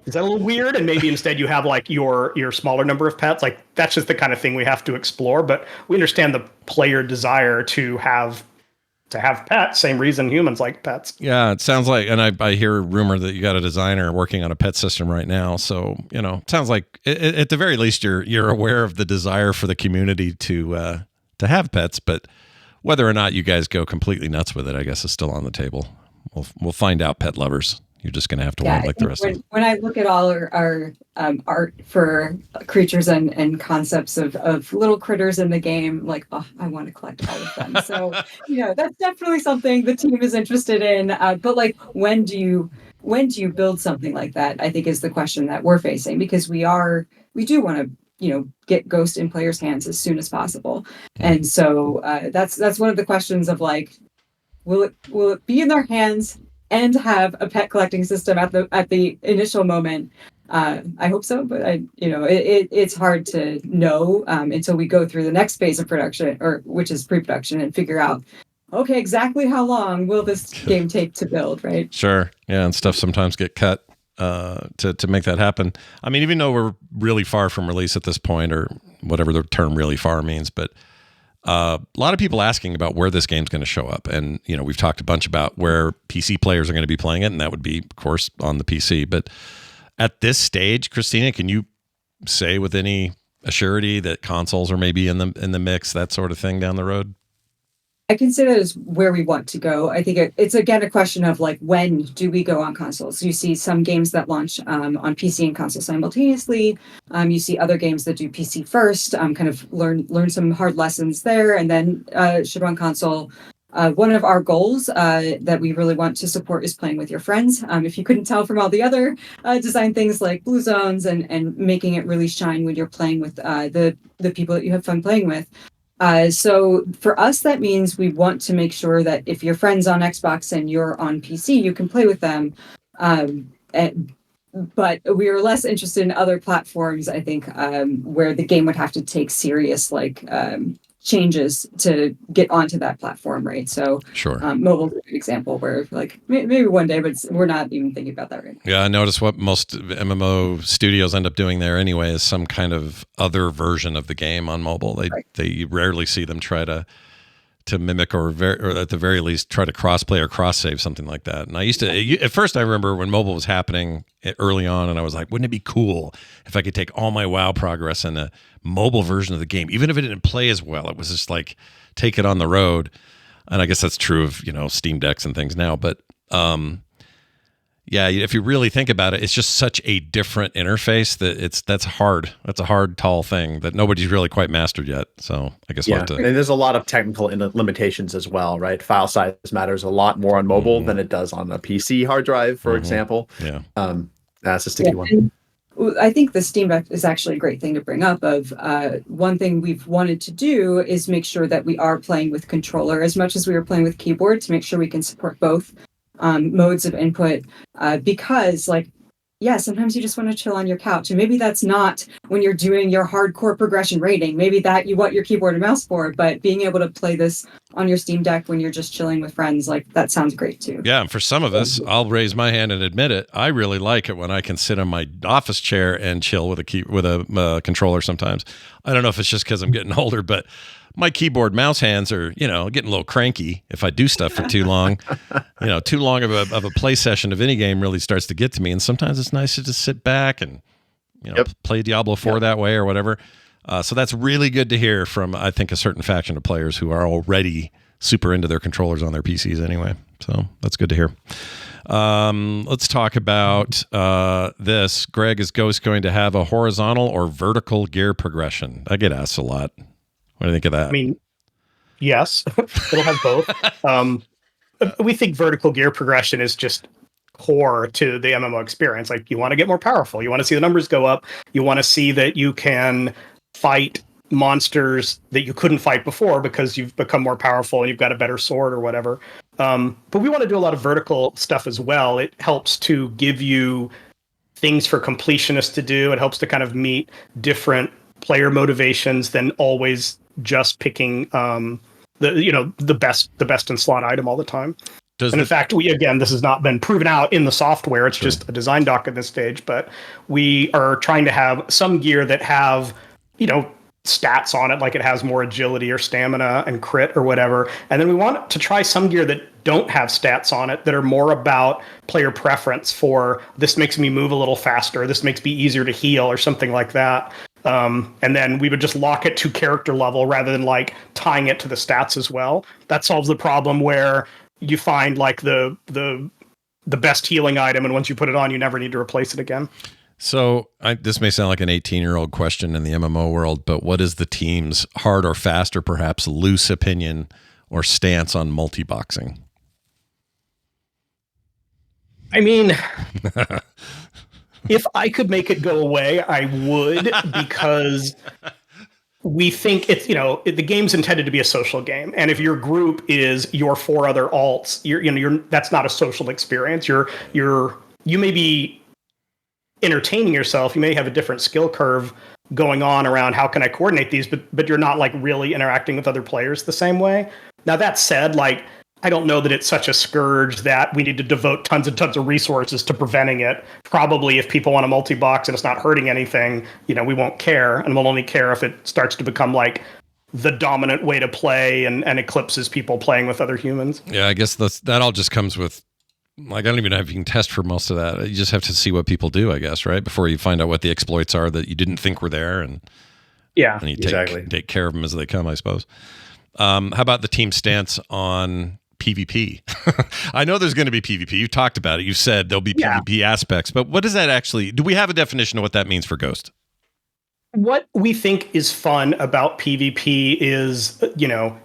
is that a little weird? And maybe instead you have like your smaller number of pets. Like that's just the kind of thing we have to explore. But we understand the player desire to have pets. Same reason humans like pets. Yeah, it sounds like, and I hear a rumor that you got a designer working on a pet system right now. So it sounds like at the very least you're aware of the desire for the community to have pets, but whether or not you guys go completely nuts with it, I guess is still on the table. We'll find out, pet lovers. You're just going to have to wait like the rest of us. When I look at all our art for creatures and concepts of little critters in the game, like, oh, I want to collect all of them. So, that's definitely something the team is interested in. But like, when do you build something like that? I think is the question that we're facing, because we do want to, get Ghost in players' hands as soon as possible. And so that's one of the questions of like, will it be in their hands and have a pet collecting system at the initial moment? I hope so, but it's hard to know until we go through the next phase of production, which is pre-production, and figure out, okay, exactly how long will this game take to build, right? Sure. Yeah, and stuff sometimes get cut to make that happen. I mean, even though we're really far from release at this point, or whatever the term really far means, but a lot of people asking about where this game's going to show up. And, we've talked a bunch about where PC players are going to be playing it, and that would be, of course, on the PC. But at this stage, Kristina, can you say with any assurity that consoles are maybe in the mix, that sort of thing down the road? I can say that is where we want to go. I think it's, again, a question of like, when do we go on consoles? You see some games that launch on PC and console simultaneously. You see other games that do PC first, kind of learn some hard lessons there, and then should run console. One of our goals that we really want to support is playing with your friends. If you couldn't tell from all the other design things like blue zones and making it really shine when you're playing with the people that you have fun playing with. So for us, that means we want to make sure that if your friend's on Xbox and you're on PC, you can play with them. But we are less interested in other platforms, I think, where the game would have to take serious changes to get onto that platform, right? So sure. Mobile's a good example where like maybe one day, but we're not even thinking about that right now. Yeah, I notice what most MMO studios end up doing there anyway is some kind of other version of the game on mobile. They rarely see them try to mimic or at the very least try to cross-play or cross-save something like that. And I used to, at first I remember when mobile was happening early on, and I was like, wouldn't it be cool if I could take all my WoW progress in a mobile version of the game, even if it didn't play as well? It was just like, take it on the road. And I guess that's true of, Steam Decks and things now. But yeah, if you really think about it, it's just such a different interface that's hard. That's a hard, tall thing that nobody's really quite mastered yet. So I guess we'll have to. And there's a lot of technical limitations as well, right? File size matters a lot more on mobile than it does on a PC hard drive, for example. Yeah. That's a sticky one. I think the Steam Deck is actually a great thing to bring up. Of one thing we've wanted to do is make sure that we are playing with controller as much as we were playing with keyboard, to make sure we can support both modes of input, because sometimes you just want to chill on your couch, and maybe that's not when you're doing your hardcore progression rating. Maybe that you want your keyboard and mouse for, but being able to play this on your Steam Deck when you're just chilling with friends, that sounds great too. Yeah, and for some of us, I'll raise my hand and admit it, I really like it when I can sit on my office chair and chill with a controller sometimes. I don't know if it's just because I'm getting older, but my keyboard mouse hands are, getting a little cranky if I do stuff for too long. Too long of a play session of any game really starts to get to me. And sometimes it's nice to just sit back and, play Diablo 4 that way or whatever. So that's really good to hear from, I think, a certain faction of players who are already super into their controllers on their PCs anyway. So that's good to hear. Let's talk about this. Greg, is Ghost going to have a horizontal or vertical gear progression? I get asked a lot. What do you think of that? I mean, yes, it'll have both. We think vertical gear progression is just core to the MMO experience. Like, you want to get more powerful. You want to see the numbers go up. You want to see that you can fight monsters that you couldn't fight before because you've become more powerful and you've got a better sword or whatever. But we want to do a lot of vertical stuff as well. It helps to give you things for completionists to do. It helps to kind of meet different player motivations than always just picking the best in slot item all the time. Does And in fact, this has not been proven out in the software. It's just a design doc at this stage, but we are trying to have some gear that have, stats on it, like it has more agility or stamina and crit or whatever. And then we want to try some gear that don't have stats on it, that are more about player preference for this makes me move a little faster, this makes me easier to heal or something like that. And then we would just lock it to character level rather than like tying it to the stats as well. That solves the problem where you find like the best healing item, and once you put it on, you never need to replace it again. So this may sound like an 18-year-old question in the MMO world, but what is the team's hard or fast or perhaps loose opinion or stance on multiboxing? I mean, if I could make it go away, I would, because we think it's, the game's intended to be a social game. And if your group is your 4 other alts, that's not a social experience. You may be entertaining yourself. You may have a different skill curve going on around how can I coordinate these, but you're not like really interacting with other players the same way. Now that said, like, I don't know that it's such a scourge that we need to devote tons and tons of resources to preventing it. Probably if people want to multi-box and it's not hurting anything, we won't care, and we'll only care if it starts to become like the dominant way to play and eclipses people playing with other humans. Yeah, I guess that all just comes with, like, I don't even know if you can test for most of that. You just have to see what people do, I guess, right? Before you find out what the exploits are that you didn't think were there, and you take care of them as they come, I suppose. How about the team stance on PvP? I know there's going to be PvP. You've talked about it. You've said there'll be PvP aspects, but what does that actually, do we have a definition of what that means for Ghost? What we think is fun about PvP is,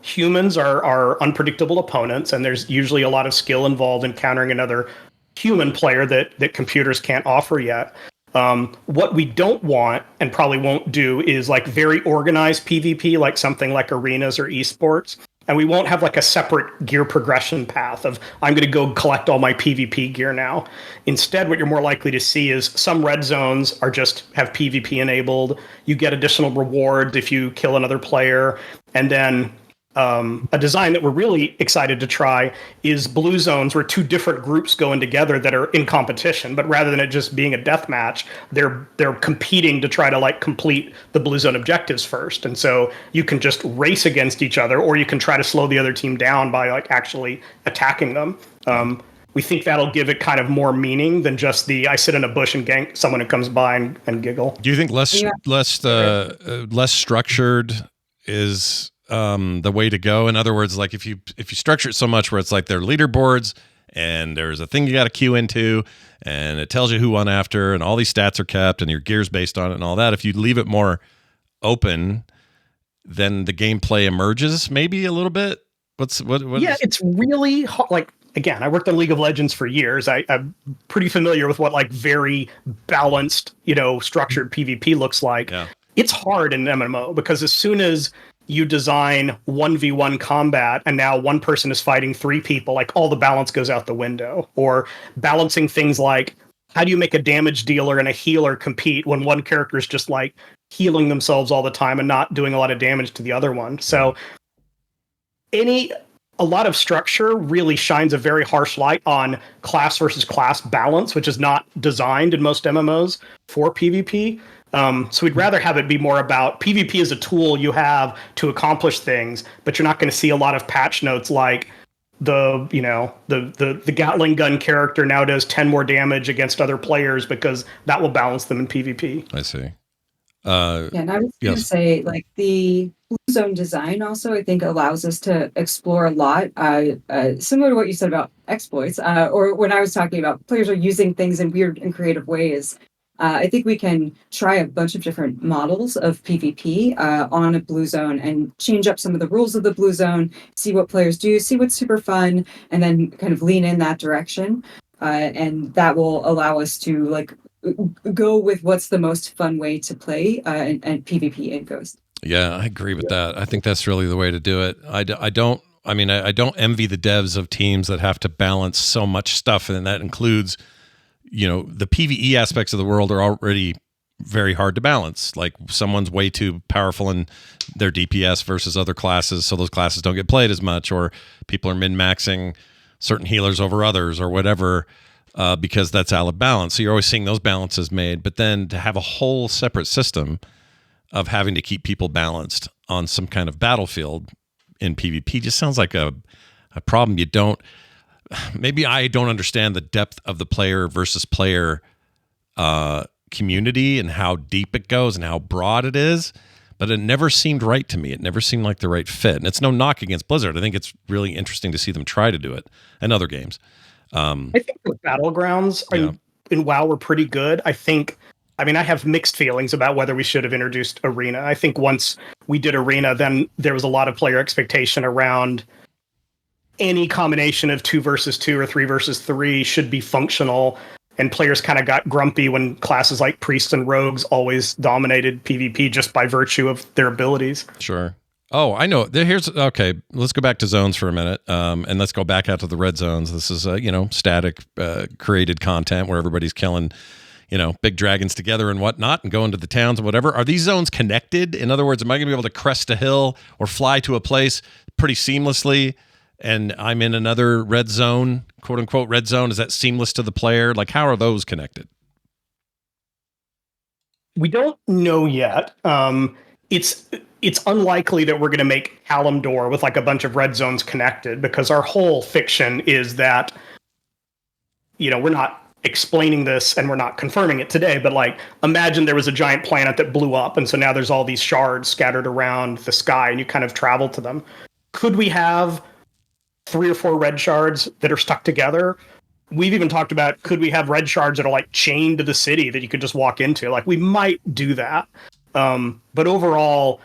humans are unpredictable opponents, and there's usually a lot of skill involved in countering another human player that computers can't offer yet. What we don't want and probably won't do is like very organized PvP, like something like arenas or esports. And we won't have like a separate gear progression path of I'm going to go collect all my PvP gear now. Instead, what you're more likely to see is some red zones are just have PvP enabled. You get additional rewards if you kill another player. And then a design that we're really excited to try is blue zones, where 2 different groups go in together that are in competition. But rather than it just being a death match, they're competing to try to like complete the blue zone objectives first. And so you can just race against each other, or you can try to slow the other team down by like actually attacking them. We think that'll give it kind of more meaning than just I sit in a bush and gank someone who comes by and giggle. Do you think less structured is the way to go? In other words, like if you structure it so much where it's like there are leaderboards and there's a thing you got to queue into and it tells you who won after and all these stats are kept and your gear's based on it and all that, if you leave it more open, then the gameplay emerges maybe a little bit. It's really hard. Like, again, I worked on League of Legends for years. I'm pretty familiar with what like very balanced, structured PvP looks like. Yeah. It's hard in MMO because as soon as you design 1v1 combat and now one person is fighting 3 people, like all the balance goes out the window. Or balancing things like how do you make a damage dealer and a healer compete when one character is just like healing themselves all the time and not doing a lot of damage to the other one. So a lot of structure really shines a very harsh light on class versus class balance, which is not designed in most MMOs for PvP. So we'd rather have it be more about PvP as a tool you have to accomplish things, but you're not going to see a lot of patch notes like the Gatling gun character now does 10 more damage against other players because that will balance them in PvP. I see. And I was going to say, like, the blue zone design also, I think, allows us to explore a lot, similar to what you said about exploits, or when I was talking about players are using things in weird and creative ways. I think we can try a bunch of different models of PvP on a blue zone and change up some of the rules of the blue zone, see what players do, see what's super fun, and then kind of lean in that direction. And that will allow us to like go with what's the most fun way to play and PvP in Ghost. Yeah, I agree with that. I think that's really the way to do it. I don't envy the devs of teams that have to balance so much stuff, and that includes, the PvE aspects of the world are already very hard to balance. Like someone's way too powerful in their DPS versus other classes, so those classes don't get played as much, or people are min-maxing certain healers over others or whatever, because that's out of balance. So you're always seeing those balances made. But then to have a whole separate system of having to keep people balanced on some kind of battlefield in PvP just sounds like a problem. Maybe I don't understand the depth of the player versus player community and how deep it goes and how broad it is, but it never seemed right to me. It never seemed like the right fit. And it's no knock against Blizzard. I think it's really interesting to see them try to do it and other games. I think the battlegrounds in WoW were pretty good. I have mixed feelings about whether we should have introduced Arena. I think once we did Arena, then there was a lot of player expectation around any combination of 2 versus 2 or 3 versus 3 should be functional. And players kind of got grumpy when classes like priests and rogues always dominated PvP just by virtue of their abilities. Sure. Oh, I know. Okay. Let's go back to zones for a minute, and let's go back out to the red zones. This is static created content where everybody's killing big dragons together and whatnot, and going to the towns and whatever. Are these zones connected? In other words, am I going to be able to crest a hill or fly to a place pretty seamlessly, and I'm in another red zone, quote unquote red zone? Is that seamless to the player? Like, how are those connected? We don't know yet. It's unlikely that we're going to make Kalimdor with like a bunch of red zones connected, because our whole fiction is that, we're not explaining this and we're not confirming it today, but like, imagine there was a giant planet that blew up, and so now there's all these shards scattered around the sky and you kind of travel to them. Could we have 3 or 4 red shards that are stuck together? We've even talked about, could we have red shards that are like chained to the city that you could just walk into? Like, we might do that. But overall,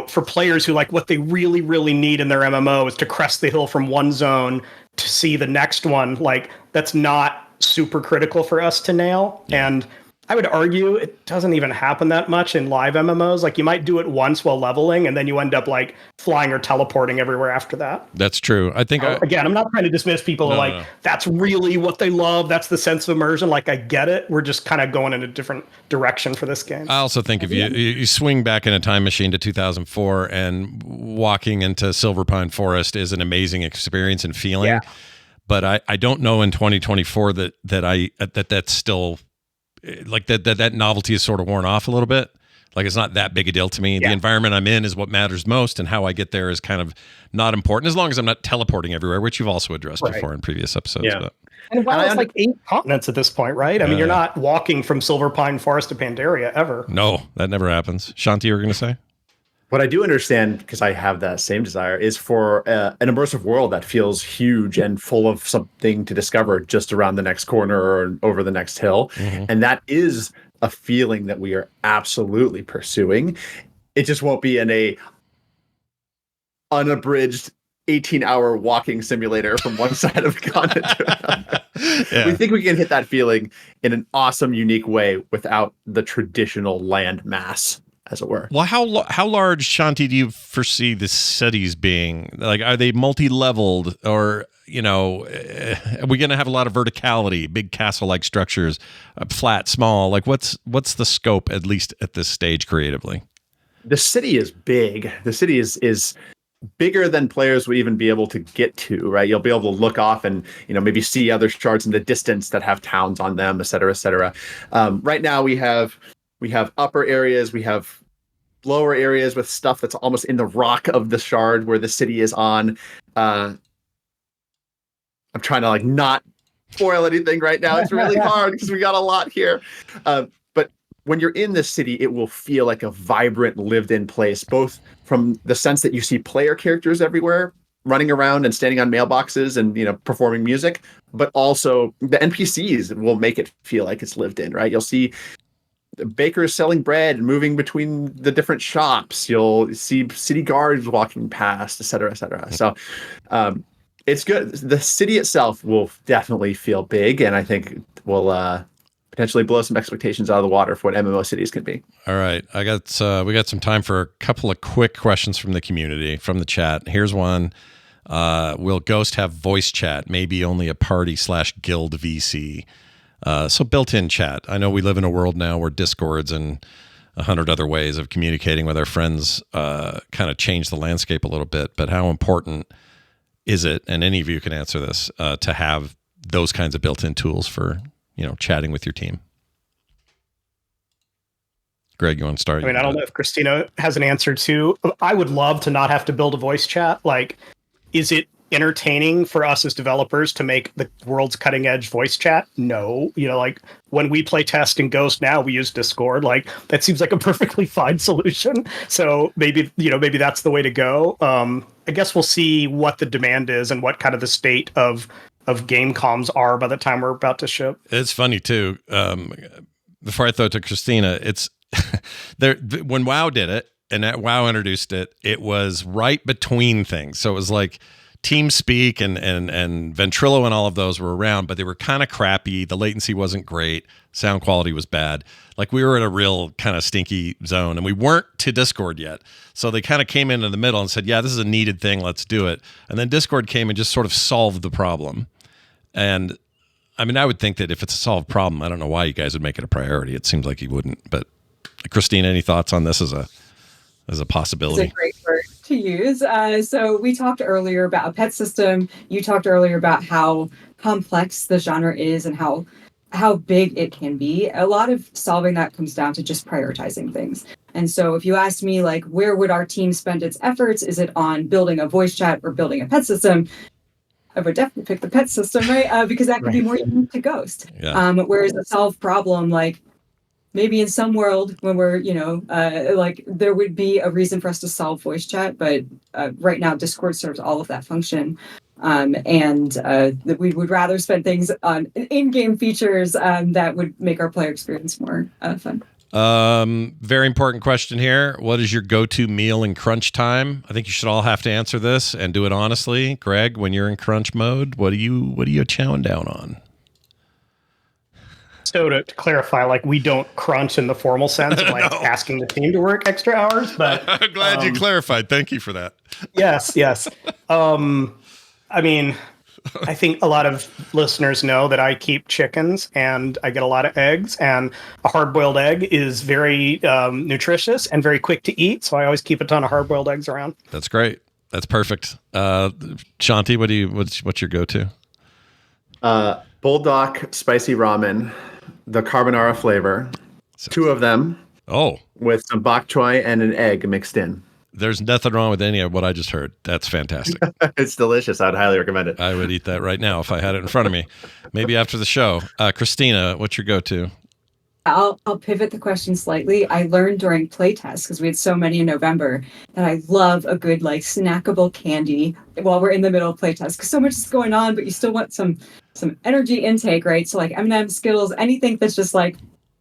for players who like what they really, really need in their MMO is to crest the hill from one zone to see the next one, like that's not super critical for us to nail. And I would argue it doesn't even happen that much in live MMOs. Like, you might do it once while leveling, and then you end up like flying or teleporting everywhere after that. That's true. I think again, I'm not trying to dismiss people that's really what they love. That's the sense of immersion. Like, I get it. We're just kind of going in a different direction for this game. I also think if you swing back in a time machine to 2004, and walking into Silverpine Forest is an amazing experience and feeling. Yeah. But I don't know in 2024 that's still like that novelty is sort of worn off a little bit. Like, it's not that big a deal to me. Yeah. The environment I'm in is what matters most, and how I get there is kind of not important, as long as I'm not teleporting everywhere, which you've also addressed before in previous episodes. Yeah. But. And WoW is like 8 continents at this point, right? I mean, you're not walking from Silverpine Forest to Pandaria ever. No, that never happens. Shanti, you were going to say? What I do understand, because I have that same desire, is for an immersive world that feels huge and full of something to discover just around the next corner or over the next hill. Mm-hmm. And that is a feeling that we are absolutely pursuing. It just won't be in a unabridged 18-hour walking simulator from one side of the continent to another. Yeah. We think we can hit that feeling in an awesome, unique way without the traditional land mass, as it were. Well, how large, Shanti, do you foresee the cities being? Like, are they multi-leveled, or are we going to have a lot of verticality, big castle-like structures, flat, small? Like, what's the scope, at least at this stage, creatively? The city is big. The city is bigger than players would even be able to get to, right? You'll be able to look off and, maybe see other shards in the distance that have towns on them, et cetera, et cetera. Right now we have upper areas, we have lower areas with stuff that's almost in the rock of the shard where the city is on. I'm trying to not spoil anything right now. It's really hard because we got a lot here. But when you're in the city, it will feel like a vibrant, lived-in place, both from the sense that you see player characters everywhere running around and standing on mailboxes and performing music, but also the NPCs will make it feel like it's lived in, right? You'll see bakers selling bread and moving between the different shops. You'll see city guards walking past, et cetera, et cetera. So it's good. The city itself will definitely feel big, and I think will potentially blow some expectations out of the water for what MMO cities can be. All right. We got some time for a couple of quick questions from the community, from the chat. Here's one. Will Ghost have voice chat? Maybe only a party/guild VC. So built-in chat. I know we live in a world now where Discords and 100 other ways of communicating with our friends kind of change the landscape a little bit. But how important is it, and any of you can answer this, to have those kinds of built-in tools for, chatting with your team? Greg, you want to start? I mean, I don't know if Kristina has an answer too. I would love to not have to build a voice chat. Like, is it entertaining for us as developers to make the world's cutting edge voice chat? No. Like when we play test in Ghost now, we use Discord. Like that seems like a perfectly fine solution. So maybe that's the way to go. I guess we'll see what the demand is and what kind of the state of game comms are by the time we're about to ship. It's funny too. Before I throw it to Kristina, it's there when WoW did it and that WoW introduced it, it was right between things. So it was like TeamSpeak and Ventrilo and all of those were around, but they were kind of crappy. The latency wasn't great. Sound quality was bad. Like we were in a real kind of stinky zone, and we weren't to Discord yet. So they kind of came into the middle and said, yeah, this is a needed thing. Let's do it. And then Discord came and just sort of solved the problem. And I mean, I would think that if it's a solved problem, I don't know why you guys would make it a priority. It seems like you wouldn't. But Kristina, any thoughts on this as a possibility? It's a great word to use. So we talked earlier about a pet system. You talked earlier about how complex the genre is and how big it can be. A lot of solving that comes down to just prioritizing things. And so if you asked me, like, where would our team spend its efforts? Is it on building a voice chat or building a pet system? I would definitely pick the pet system, right? Because that could be more unique to Ghost. Yeah. Whereas a solved problem, like, maybe in some world when we're, like there would be a reason for us to solve voice chat, but right now Discord serves all of that function. And we would rather spend things on in-game features that would make our player experience more fun. Very important question here. What is your go-to meal in crunch time? I think you should all have to answer this and do it honestly. Greg, when you're in crunch mode, what are you chowing down on? So to clarify, like we don't crunch in the formal sense of like asking the team to work extra hours, but I'm glad you clarified. Thank you for that. Yes. I mean, I think a lot of listeners know that I keep chickens and I get a lot of eggs, and a hard-boiled egg is very nutritious and very quick to eat. So I always keep a ton of hard-boiled eggs around. That's great. That's perfect. Shanti, what's your go-to? Bulldog spicy ramen, the carbonara flavor, two of them. Oh, with some bok choy and an egg mixed in. There's nothing wrong with any of what I just heard. That's fantastic. It's delicious. I'd highly recommend it. I would eat that right now if I had it in front of me. Maybe after the show. Kristina, what's your go-to? I'll pivot the question slightly. I learned during Playtest, because we had so many in November, that I love a good like snackable candy while we're in the middle of Playtest, because so much is going on, but you still want some energy intake, right? So like M&M's, Skittles, anything that's just like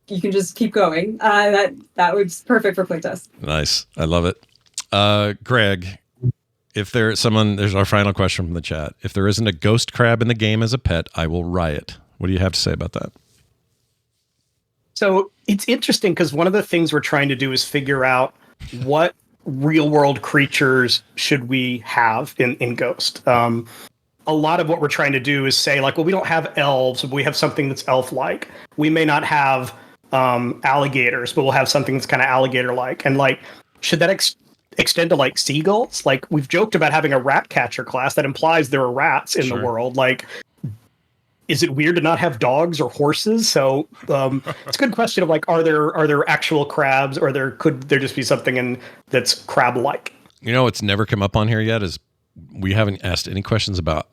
you can just keep going. That was perfect for Playtest. Nice. I love it. Greg, if there's our final question from the chat. If there isn't a ghost crab in the game as a pet, I will riot. What do you have to say about that? So it's interesting because one of the things we're trying to do is figure out what real world creatures should we have in Ghost. A lot of what we're trying to do is say like, well, we don't have elves, but we have something that's elf-like. We may not have alligators, but we'll have something that's kind of alligator-like. And like, should that extend to like seagulls? Like we've joked about having a rat catcher class that implies there are rats in the world. Like, is it weird to not have dogs or horses? So it's a good question of like, are there actual crabs, or could there just be something that's crab-like? You know, what's never come up on here yet is we haven't asked any questions about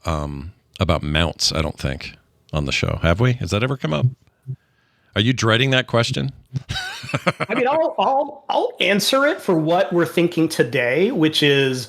mounts. I don't think on the show, have we? Has that ever come up? Are you dreading that question? I mean, I'll answer it for what we're thinking today, which is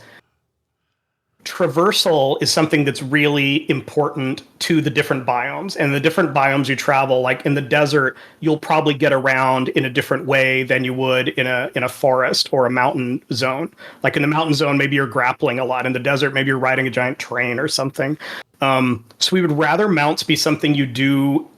traversal is something that's really important to the different biomes. And the different biomes you travel, like in the desert, you'll probably get around in a different way than you would in a forest or a mountain zone. Like in the mountain zone, maybe you're grappling a lot. In the desert, maybe you're riding a giant train or something. So we would rather mounts be something you do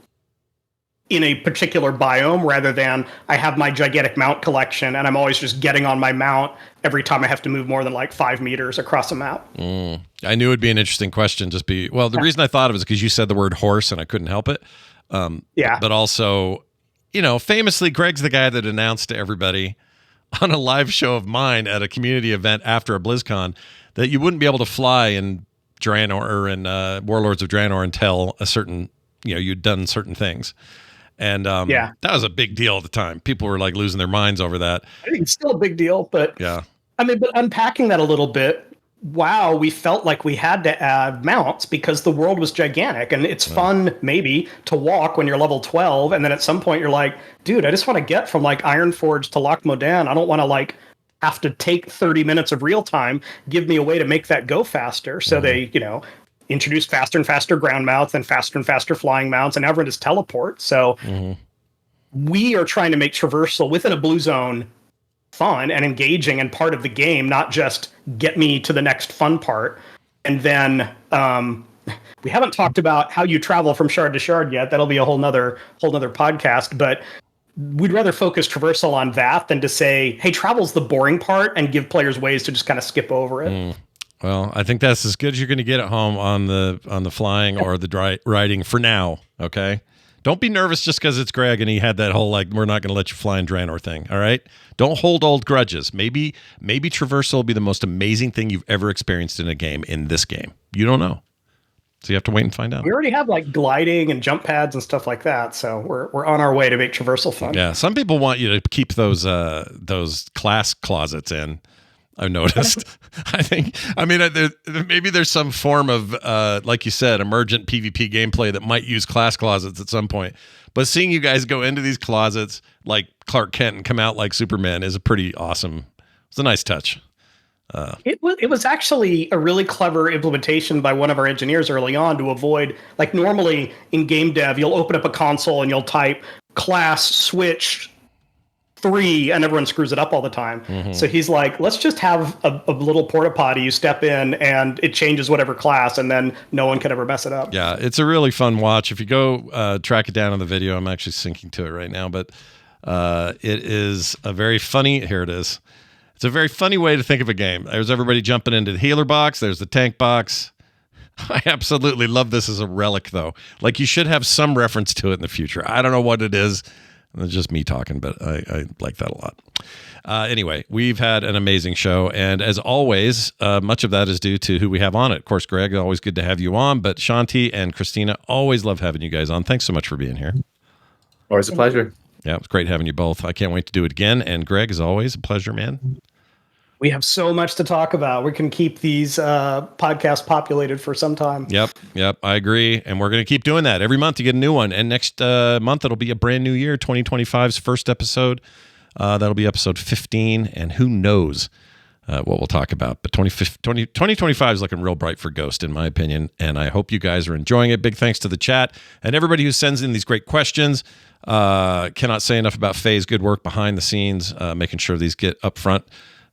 in a particular biome rather than I have my gigantic mount collection and I'm always just getting on my mount every time I have to move more than like 5 meters across a map. I knew it'd be an interesting question. The reason I thought of it is because you said the word horse and I couldn't help it. Yeah. But also, famously, Greg's the guy that announced to everybody on a live show of mine at a community event after a BlizzCon that you wouldn't be able to fly in Draenor or in Warlords of Draenor until a certain, you'd done certain things. And that was a big deal at the time. People were like losing their minds over that. I think it's still a big deal, but yeah. But unpacking that a little bit, wow, we felt like we had to add mounts because the world was gigantic, and it's fun maybe to walk when you're level 12, and then at some point you're like, dude, I just want to get from like Ironforge to Loch Modan. I don't want to like have to take 30 minutes of real time. Give me a way to make that go faster. So they, introduced faster and faster ground mounts and faster flying mounts, and everyone just teleport. So we are trying to make traversal within a blue zone fun and engaging and part of the game, not just get me to the next fun part. And then we haven't talked about how you travel from shard to shard yet. That'll be a whole nother podcast, but we'd rather focus traversal on that than to say, hey, travel's the boring part, and give players ways to just kind of skip over it. Well, I think that's as good as you're going to get at home on the flying or the riding for now. Okay. Don't be nervous just because it's Greg and he had that whole, like, we're not going to let you fly in Draenor thing, all right? Don't hold old grudges. Maybe traversal will be the most amazing thing you've ever experienced in a game in this game. You don't know. So you have to wait and find out. We already have, like, gliding and jump pads and stuff like that, so we're on our way to make traversal fun. Yeah, some people want you to keep those class closets in. I've noticed. Maybe there's some form of, like you said, emergent PvP gameplay that might use class closets at some point. But seeing you guys go into these closets like Clark Kent and come out like Superman is a pretty awesome. It's a nice touch. It was actually a really clever implementation by one of our engineers early on to avoid, like, normally in game dev, you'll open up a console and you'll type class switch 3 and everyone screws it up all the time. So he's like, let's just have a little porta potty. You step in and it changes whatever class, and then no one can ever mess it up. Yeah, it's a really fun watch. If you go track it down on the video, I'm actually syncing to it right now, but it is a very funny, here it is. It's a very funny way to think of a game. There's everybody jumping into the healer box. There's the tank box. I absolutely love this as a relic, though. Like, you should have some reference to it in the future. I don't know what it is. It's just me talking, but I like that a lot. Anyway, we've had an amazing show, and as always, much of that is due to who we have on it. Of course, Greg, always good to have you on, but Shanti and Kristina, always love having you guys on. Thanks so much for being here. Always a pleasure. Yeah, it's great having you both. I can't wait to do it again, and Greg, as always, a pleasure, man. We have so much to talk about. We can keep these podcasts populated for some time. Yep, I agree. And we're going to keep doing that. Every month you get a new one. And next month, it'll be a brand new year, 2025's first episode. That'll be episode 15. And who knows what we'll talk about. But 2025 is looking real bright for Ghost, in my opinion. And I hope you guys are enjoying it. Big thanks to the chat and everybody who sends in these great questions. Cannot say enough about Faye's good work behind the scenes, making sure these get up front.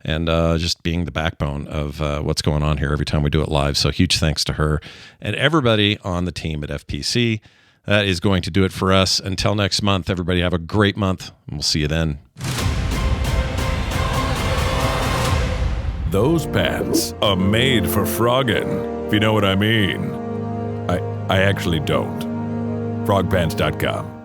And just being the backbone of what's going on here every time we do it live. So huge thanks to her and everybody on the team at FPC. That is going to do it for us. Until next month, everybody have a great month, and we'll see you then. Those pants are made for frogging, if you know what I mean. I actually don't. Frogpants.com.